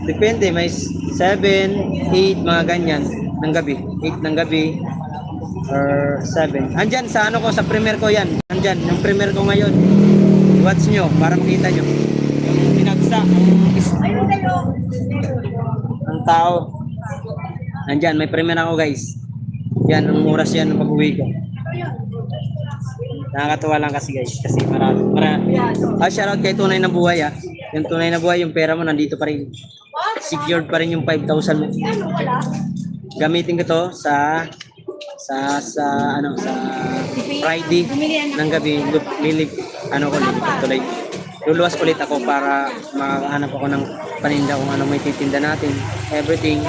Depende. May 7, 8, mga ganyan ng gabi. 8 ng gabi or 7. Andyan sa ko, sa premiere ko yan. Andyan, yung premiere ko ngayon. Watch nyo para makita nyo. Yung pinagsa, ang tao. Nandyan, may premiere ako guys. Yan, ang oras yan ng pag-uwi ko. Nakakatawa lang kasi guys. Kasi marami. Shoutout kay Tunay na Buhay Yung Tunay na Buhay, yung pera mo nandito pa rin. secured pa rin yung 5,000 mo. Gamitin ko to sa Friday ng gabi. Tuloy. Luluwas ulit ako para makahanap ako ng paninda kung ano may titinda natin. Everything.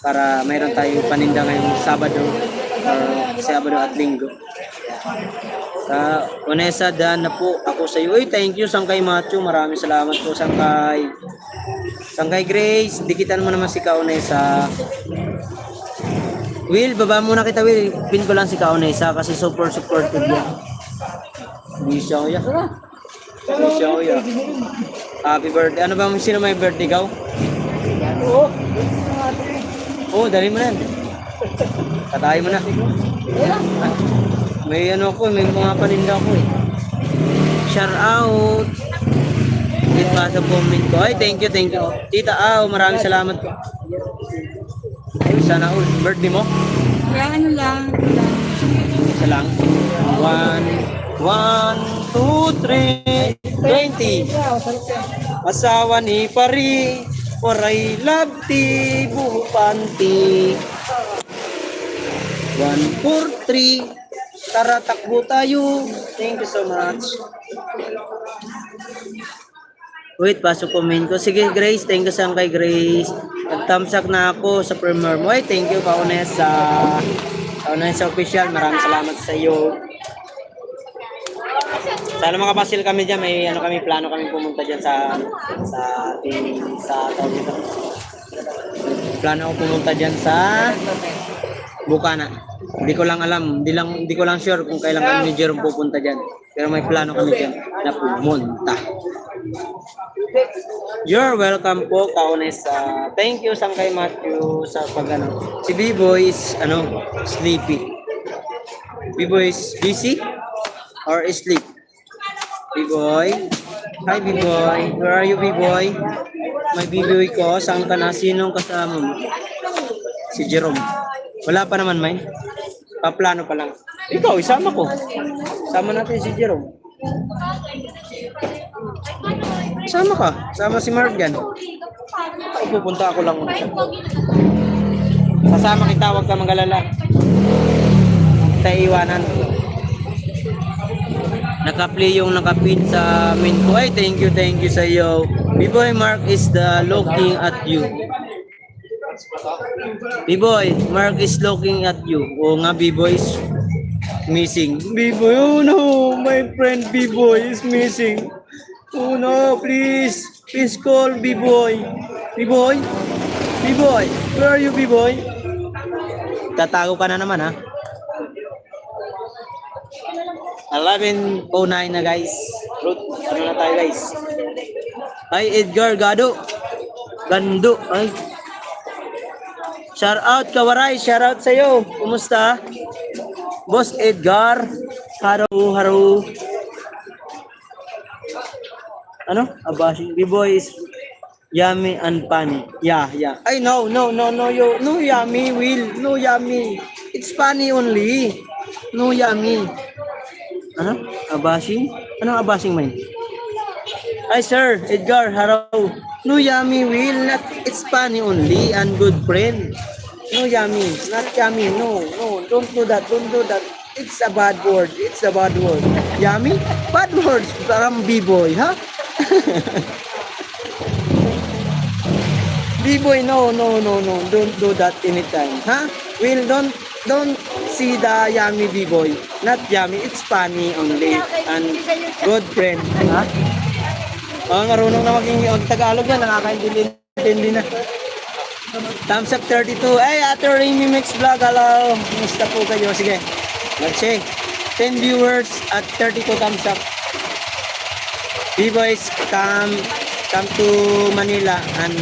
Para mayroon tayong paninda ngayong Sabado at Linggo. Sa Vanessa, daan na po ako sa iyo. Uy, thank you Sangkay Macho. Maraming salamat po Sangkay. Sangkay Grace, dikitan mo naman si Kaunesa. Will, baba muna kita Will. Pin ko lang si Kaunesa kasi super supportive yan. Hindi siya kuya. Hindi siya kuya. Happy birthday. Ano ba sino may birthday ikaw? Oo, dali mo na yan. Katayin mo na. May ano ko, may mga paninda ko eh. Shout out. Hit pa sa comment ko. Ay, thank you. Tita maraming salamat po. Ay, sana all. Birthday mo? Kaya ano lang. Isa lang. 1, 2, 3, 20. Asawa ni Pari. Oray labti, bupanti. 1, 4, 3. Tara, takbo tayo. Thank you so much. Wait, pasok comment ko. Sige, Grace. Thank you sa kay Grace. Nag-thumbs up na ako sa premiere mo. Ay, thank you, Kaunesa. Kaunesa Official. Maraming salamat sa iyo. Sana makapasil kami dyan. May plano kami pumunta dyan plano ako pumunta dyan sa Bukana. Hindi ko lang alam, hindi ko lang sure kung kailan kami ni Jerome pupunta diyan. Pero may plano kami diyan na pumunta. You're welcome po, Kaunesa. Thank you Sangkay Matthew sa pagano. Si B-Boy is sleepy. B-Boy is busy or sleep? B-Boy. Hi B-Boy. Where are you B-Boy? May B-Boy ko, saan ka na? Sinong kasama mo? Si Jerome. Wala pa naman, May. Paplano pa lang. Ikaw, isama ko. Sama natin si Jerome. Sama ka. Sama si Morgan. Ako pupunta ako lang. Sasama kita, huwag ka mag-alala. Kita iwanan. Naka-play yung nakapin sa main ko. Ay, thank you sa iyo. B-Boy Mark is looking at you. B-Boy, Mark is looking at you. O nga, B-Boy is missing. B-Boy, oh no, my friend B-Boy is missing. Oh no, please call B-Boy. B-Boy, where are you B-Boy? Tatago ka na naman ha. 11:09 na guys. Root, ano na tayo guys? Ay, Edgar Gado. Gando, ay. Shout out Kawaray, shout out sa iyo. Kumusta? Boss Edgar. Haro. Ano? Abashi. B-Boy is yummy and funny. Yeah. Ay no, yummy Will. No yummy. It's funny only. No yummy. Ano? Abashing? Ano abashing man? Hi sir, Edgar, hello. No yummy Will, not it's funny only and good friend. No yummy, not yummy. No, don't do that. It's a bad word. Yummy? Bad words from B-Boy, huh? B-Boy, no. Don't do that anytime, huh? Will, don't see the yummy B-Boy. Not yummy, it's funny only and good friend, huh? Oh, marunong na maging Tagalog yan, nakakaintindi na. Thumbs up 32. Hey, Ate Remy Mix Vlog, hello. Kumusta po kayo? Sige, let's see. 10 viewers at 32 thumbs up. B-Boys, come to Manila and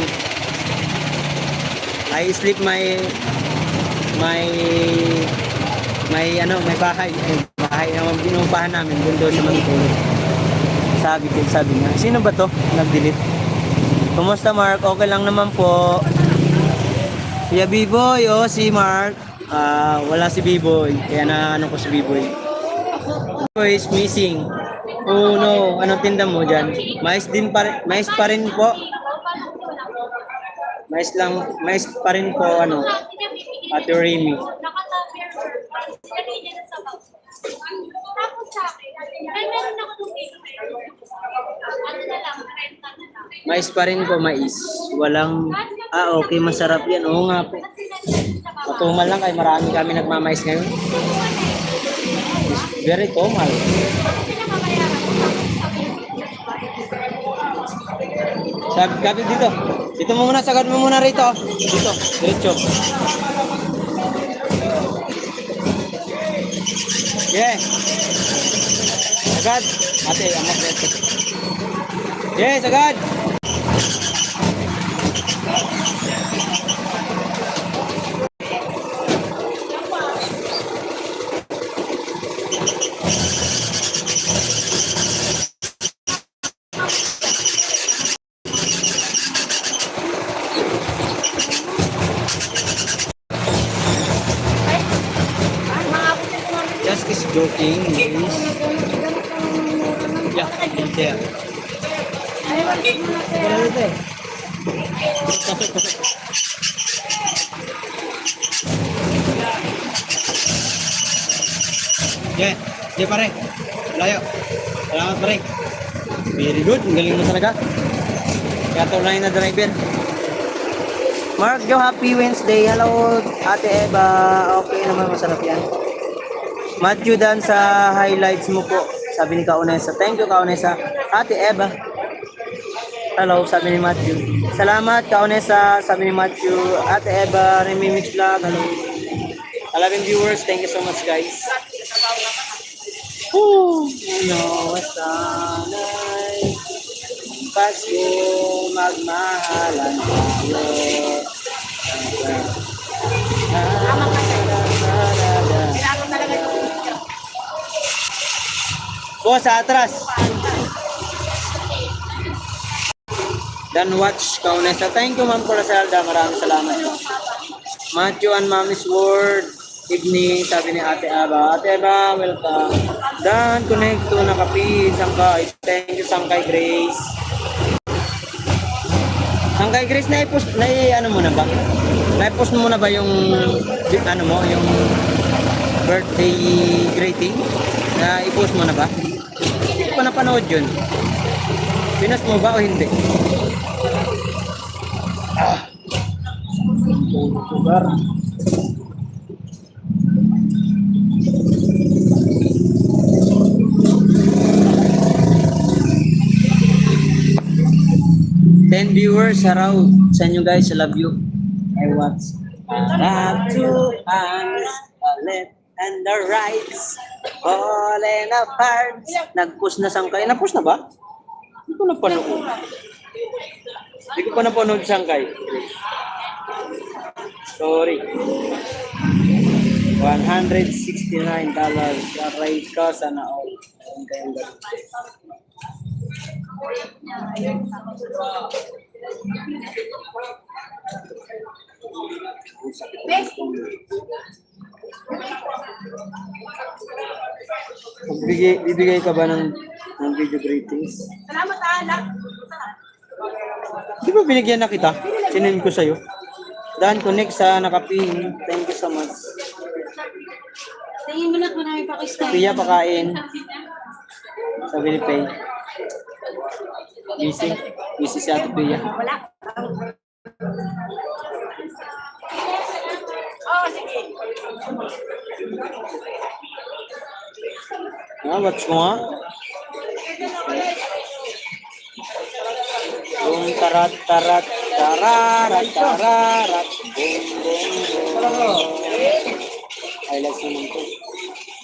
I sleep my bahay. Bahay na binubahan namin, doon sa matutulog. Sabi niya. Sino ba to? Nag-delete. Kumusta Mark? Okay lang naman po. Kuya B-Boy, si Mark. Wala si B-Boy. Kaya na ko si B-Boy. B-Boy is missing. Oh no, anong tinda mo dyan? Mais pa rin po. Mais lang, mais pa rin po, ano, Ate Remy. Tapos sa akin, ay meron ako nung dito. Ano na lang, renta na lang. Mais pa rin po, mais. Walang, okay, masarap yan. Oo nga po. Matumal lang kay marami kami nagmamais ngayon. Very tumal. Sabi dito. Dito mo muna, sagad mo muna rito. Dito, diretso. Yeah. Sagad. Ate, amak dito. Yeah, sagad. Just is joking, guys. Yeah, there. Wala dito eh. Yeah, yeah pare. Layo. Salamat pare. Very good, ang galing mo talaga. Kaya tunay na driver. Mark Jo, happy Wednesday. Hello, Ate Eva. Okay naman, masarap yan. Matthew Dan sa highlights mo po. Sabi ni Kaunesa. Thank you Kaunesa. Ate Eva. Hello, sabi ni Matthew. Salamat Kaunesa. Sabi ni Matthew. Ate Eva, Remimix Vlog. Hello. 11 viewers. Thank you so much guys. Woo! Ano, wasanay. Pasko, magmahalan tayo. Sa atras. Dan watch Kaunesa. Thank you Ma'am Corasalda. Maraming salamat. Matthew and Mommy's Word. Evening. Sabi ni Ate Aba. Ate Aba, welcome. Dan connect to Nakapi. Sangkay. Thank you Sangkay Grace. Sangkay Grace, na-post ano mo na ba? Na-post mo na ba yung ano mo, yung birthday greeting? Na-i-post mo na ba? Hindi ko pa napanood yun. Pinas mo ba o hindi? Sugar. Ten viewers, araw sa inyo guys. I love you. I watch. Have two hands, a left and the right, falling apart. Nag-push na Sangkay. Na-push na ba? Hindi ko napanood. Hindi ko pa napanood Sangkay. Sorry. $169. Aray ka, sana all. Ayun kayong gano'n. Bibigay ka ba ng video greetings? Salamat anak. Di ba binigyan na kita? Sinend ko sa'yo. Dan connect sa Nakapin. Thank you so much. Tingin mo na kung namin pakistay. Pia pakain. Sabi ni Pay. Busy. Busy si Ate Pia. Wala. Oh, sige. Watch mo nga. Yung tarat, tarat, tararat, tararat, boom, boom, boom. Highlights naman to.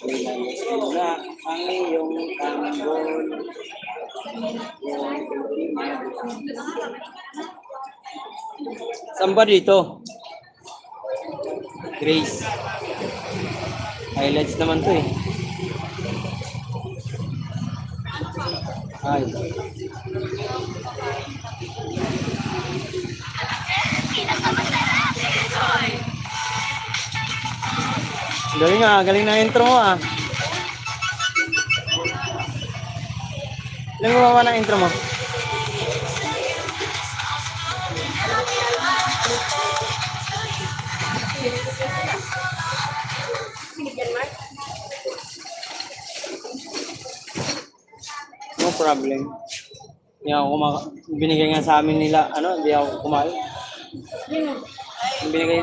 Highlights mo na ang iyong tanggol. Saan ba dito? Grace. Highlights naman to eh. Ay. Galing na intro mo ah. Ilang gumawa ng intro mo? Binigyan, Mark. No problem. Hindi ako binigay nga sa amin nila, hindi ako kumain. Yun. Binigay,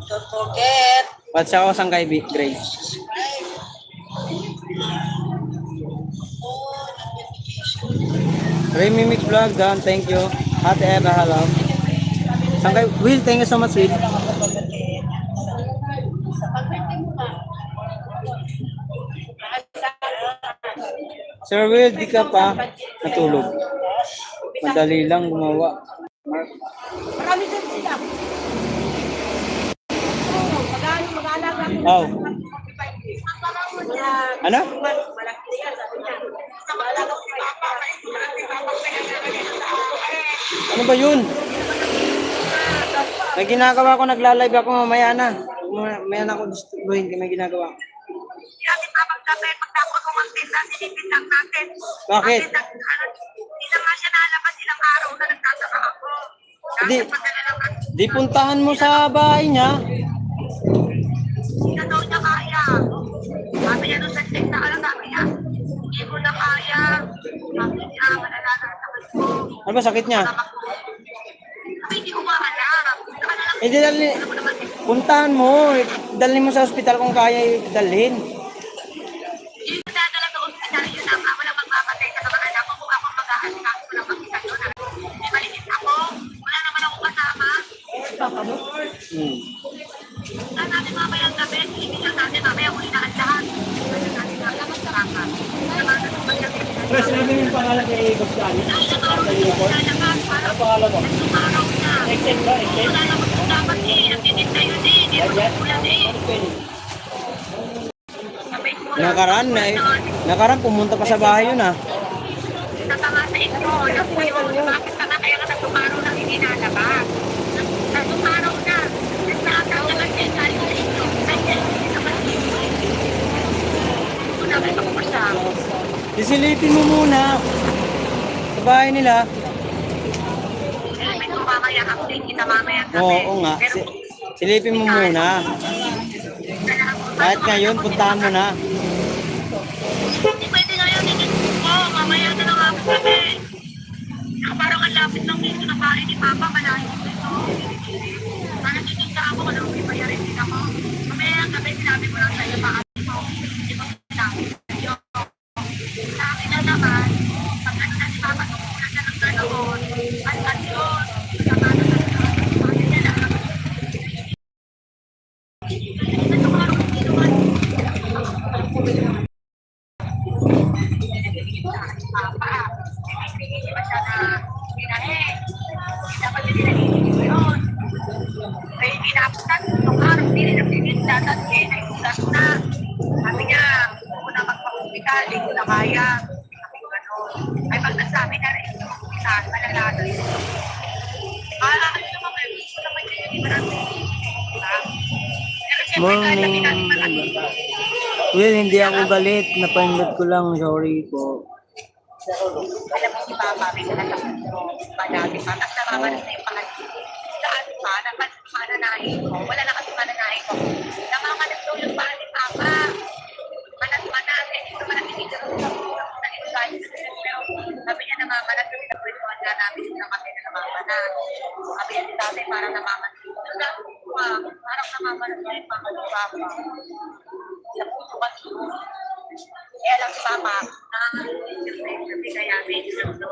Don't forget. what's ako sang kay Grace? Remy Mix Vlog, Dan, thank you. Ate Eva, hello. Sang kay Will, thank you so much, Will. Pag-birthday mo ka. Sir Will, di ka pa natulog. Madali lang gumawa. Mark. Marami din sila. Mag-aalaga ko. Oh, ano? Malaki yan, sabi niya. Mag-aalaga ko. Ano ba yun? May ginagawa ko, nagla-live ako mamaya na. Mamaya na ako distribuhin, may ginagawa ko. Kasi papagkape, pagtapos ko magtinda, sinipin lang natin. Bakit? Hindi na nga siya nalabas ilang araw na nagtataka ako. Di, Kasi padala lang at di puntahan mo sa bahay niya. hindi na daw niya kaya. Sabi niya doon sa check na alam namin niya, hindi ko na kaya. Sabi niya, malala na naman ko. Ano ba sakit niya? Sabi, hindi ko maalam. Saka na lang, Eh, di dali, alam mo naman, puntahan mo. Dalhin mo sa ospital kung kaya dalhin. yung dadala sa ospital, yun na nga, walang magpapatay sa mga anak ko. Kung ako mag-aasikaso, walang makita doon. May maliit ako. Wala naman ako kasama. Hmm. Saan natin mamaya ang gabi? Hindi lang natin mamaya huli na ang lahat. Kasi natin nalaman sa raka. Naman sa paggabi. Pero sinabi mo yung pangalan kay Bob Dali? Ang naturo na yung lalabas. Parang Pangalan mo? sumaraw na. Extend ba? Wala naman kung dapat eh. Ang tinitay yun eh. Hindi mo ulan eh. Sabi ko lang. Nakaraan, pumunta pa sa bahay yun ah. Tatama sa ito. Alam mo yun. Bakit ka na kaya ka nagtumaraw na hindi nalabas? Nagtumaraw na. Nagtatanggalan siya galing sa ito. Hindi naman ito. Ito na may pagpasa. Isilipin mo muna. Sa bahay nila. Sabi ko mamaya update kita mamaya gabi. Oo nga. Pero Silipin mo muna. Kahit ngayon, puntahan mo na. hindi pwede ngayon. Hindi ko. Mamaya na lang ako gabi. Saka parang ang lapit ng dito na bahay ni Papa. Malayo dito. Parang dito sa ako. Walang may bayarin din ako. Mamaya gabi sinabi ko lang sa'yo maaari mo. Hindi mo sinabi sa'yo. Sa akin na naman, pag ano na si Papa tumulan na ng ganoon. At yun. Saka na sa sabi niya lang. Ito parang hindi naman. Papa, hindi ba siya na pinahe? Dapat hindi nagiging yun. Ay, pinaputan nung araw, hindi rin nagsisinda, at ay ulas na. Sabi niya, huwag mo na magpa-hospital, hindi ko na kaya. Sabi ko gano'n. Ay, pag nasabi na rin, hospital, malala na yun. Ano naman kayo, gusto naman yun, hindi marami. Diba? Pero siyempre, kahit sabi natin marami. Will, hindi ako galit. Napahindot ko lang. Sorry po. Alam mo si Papa, may nalakas mo, madami pa, tapos namamalas na yung pangalit. Saan pa, pananahin ko, wala na kasi pananahin ko. Namamalas daw yung pangalit ni Papa. Manas, hindi ko man nakikita sa inside. Pero sabi niya namamalas, kasi nagpwetuhan nga namin na kami na namamalas. Sabi niya si Tatay, parang namamalas. Parang namamalas na yung pangalit ni Papa. Napuso kasi kaya lang si Papa, nakakasip kaya medyo lang daw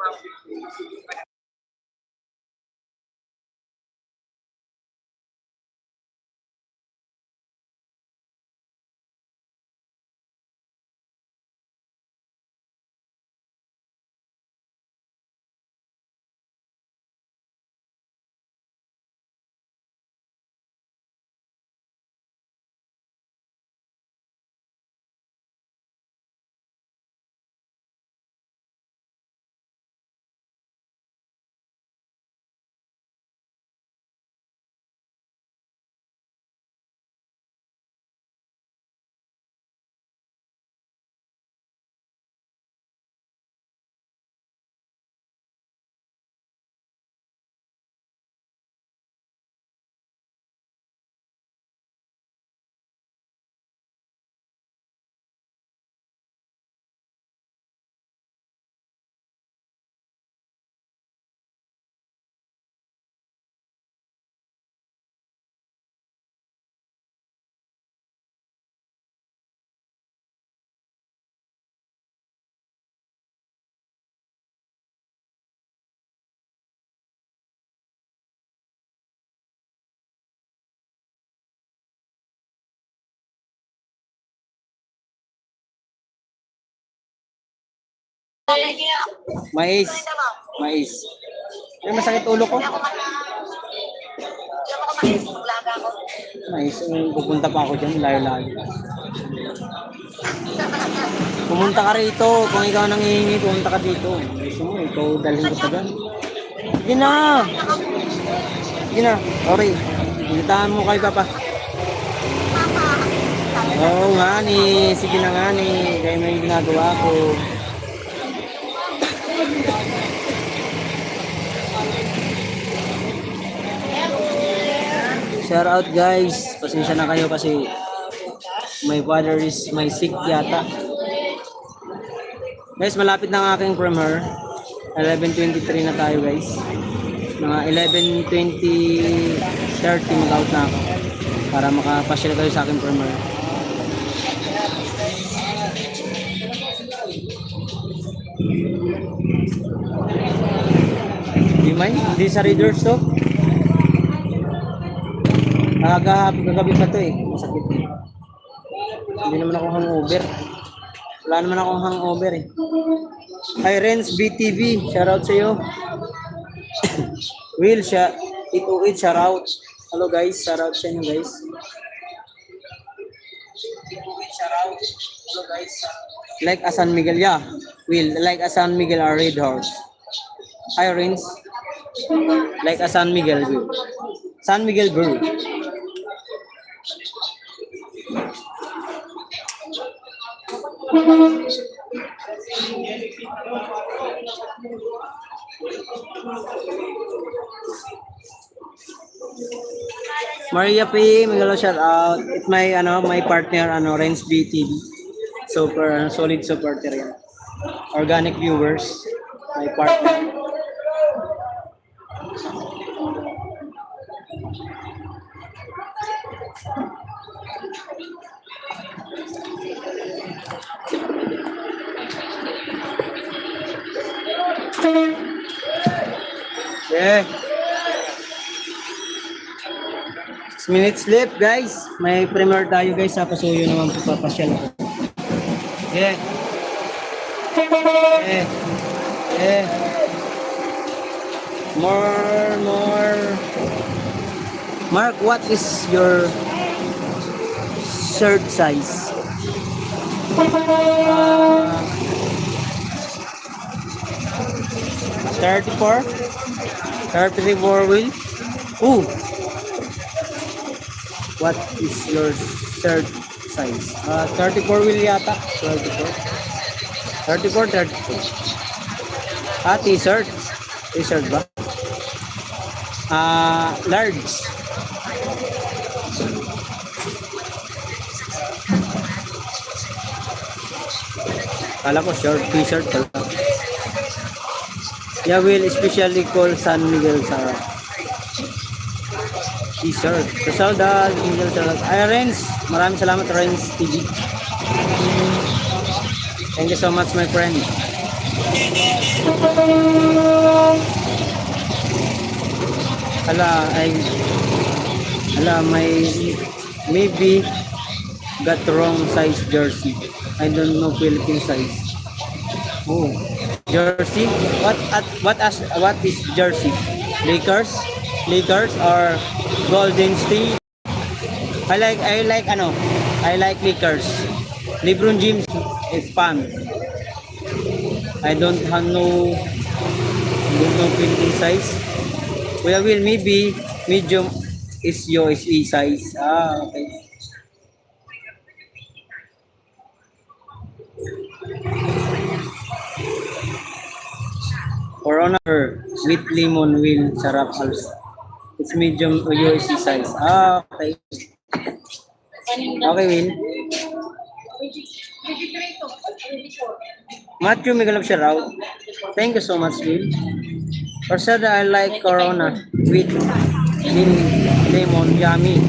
Mais. Mais. Ay, masakit ulo ko. Hindi ako makalis. Maglaga ako. Mais. Pupunta pa ako dyan. Layo-layo. Pumunta ka rito. Kung ikaw nangihingi, pumunta ka dito. Gusto mo, ikaw dalhin ko pa dyan. Sige na. Sige na. Okay. Pinitahan mo kay Papa. Oo nga ni. Sige na nga ni. Kaya may ginagawa ko. Shout out guys. Pasensya na kayo kasi my father is my sick yata. Guys, malapit na ang aking premiere. 11:23 na tayo guys. Mga 11:20, 30 mag-out na ako para makapasyal kayo sa aking premiere. Di may? Hindi sa Reader's to? Kagabi pa to eh. Masakit. Hindi naman ako hangover. Wala naman akong hangover eh. Hi Renz BTV, shout out sa iyo. Will, siya 808, shout out. Hello guys, shout out sa inyo guys. 808, shout out. Hello guys. Like a San Miguel, yeah. Will, like a San Miguel or Red Horse. Hi Renz. Like a San Miguel, Will. San Miguel Brew. Maria P, magalo shout out. It's my my partner Renz BTV. Super solid supporter yan. Organic viewers, my partner. Yeah. 6 minutes left guys. May premiere tayo guys sa Pasuyo naman papasyal ako. Yeah. Yeah. Yeah. More. Mark, what is your shirt size? 34? 34 will? Ooh! What is your shirt size? 34 will yata. 34, 32. T-shirt. T-shirt ba? Large. Kala ko short t-shirt pala. Yeah, will especially call San Miguel sa t-shirt. Casalda, Miguel Salat. Ay, Renz. Maraming salamat, Renz TV. Thank you so much, my friend. Maybe got wrong size jersey. I don't know Philippine size. Oh, jersey? What is jersey? Lakers or Golden State? I like Lakers. LeBron James is fan. I don't know Philippine size. Well, maybe medium is your SE size. Okay. Corona with lemon will sarap also. It's medium USC size. Okay. Okay, Will. Matthew Migalab Sharaw. Thank you so much, Will. Persada, I like Corona with lemon, yummy.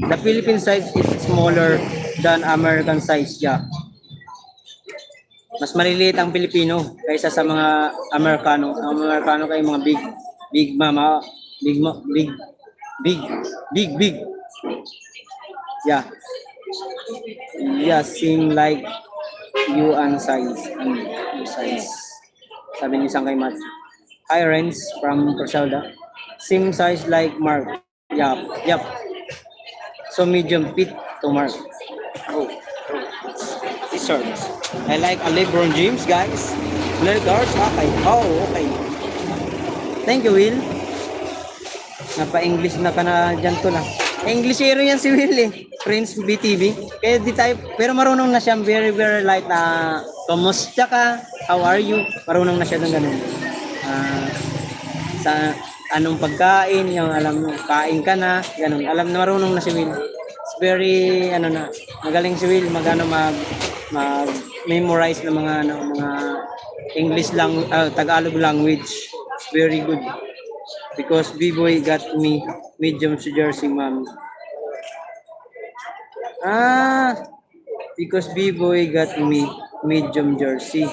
The Philippine size is smaller than American size, yeah. Mas maliliit ang Pilipino kaysa sa mga Amerikano. Ang Amerikano kay mga big mama, big. Yeah. Yeah, seem like you and size. Sabi ni Sangkay Mats. Hi, Renz from Corsalda. Same size like Mark. Yup. So medium fit to Mark. Oh. T-shirts. I like a LeBron James, guys. Lakers, okay. Oh, okay. Thank you, Will. Napa-English na ka na dyan to na. Englishero yan si Will eh. Prince BTV. Kaya di tayo, pero marunong na siya. Very, very light na, kamusta ka? How are you? Marunong na siya ng ganun. Sa anong pagkain, yung alam mo, kain ka na, ganun. Alam na marunong na si Will. It's very, magaling si Will, mag-memorize ng mga English Tagalog language. It's very good. Because B-Boy got me medium jersey, ma'am. Because B-Boy got me medium jersey,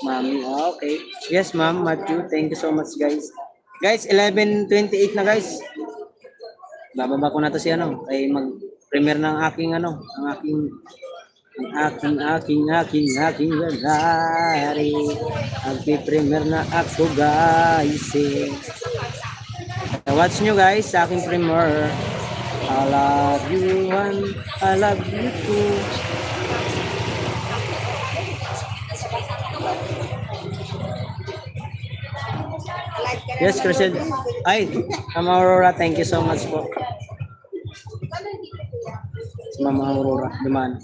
ma'am. Okay. Yes, ma'am. Matthew, thank you so much, guys. Guys, 11:28 na, guys. Bababa ko na to si ay mag-premiere ng aking aking lalari. Mag-premiere na ako, guys. Watch nyo, guys, sa aking premiere. I love you one, I love you two. Yes, Christian. Ay, Mama Aurora, thank you so much po. Si Mama Aurora, dumaan.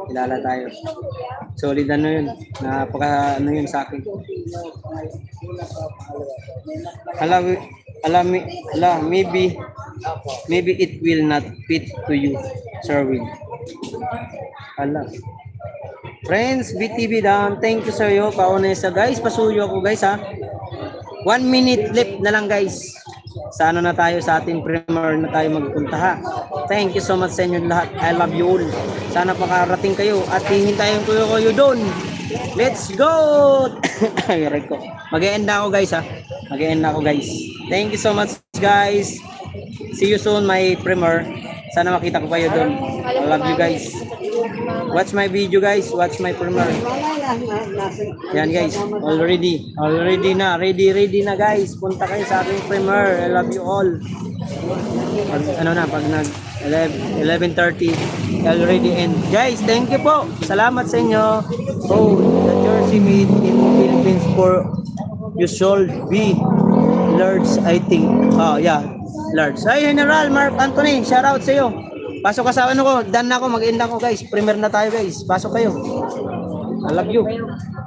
Kilala tayo. Solid yun. Yun sa akin. Maybe it will not fit to you, Sir Will. Friends, BTV down. Thank you sa iyo. Paunesa, guys. Pasuyo ako, guys, ha. 1 minute left na lang, guys. Sa na tayo sa ating premiere na tayo magpunta, ha. Thank you so much sa inyo lahat. I love you all. Sana pakarating kayo at hihintayin ko kayo doon. Let's go! Mag-e-end na ako, guys, ha. Mag-e-end na ako, guys. Thank you so much, guys. See you soon, my premiere. Sana makita ko kayo doon. I love you, guys. Watch my video, guys. Watch my premiere. Yan, guys. Ready na, guys. Punta kayo sa ating premiere. I love you all. Pag nag 11:30 already end. Guys, thank you po. Salamat sa inyo. Oh, the jersey made in Philippines for you should be large, I think. Oh, yeah. Large. Hi, General Mark Anthony. Shout out sa iyo. Pasok ka sa ko. Done na ako. Mag-end ako, guys. Premiere na tayo, guys. Pasok kayo. I love you.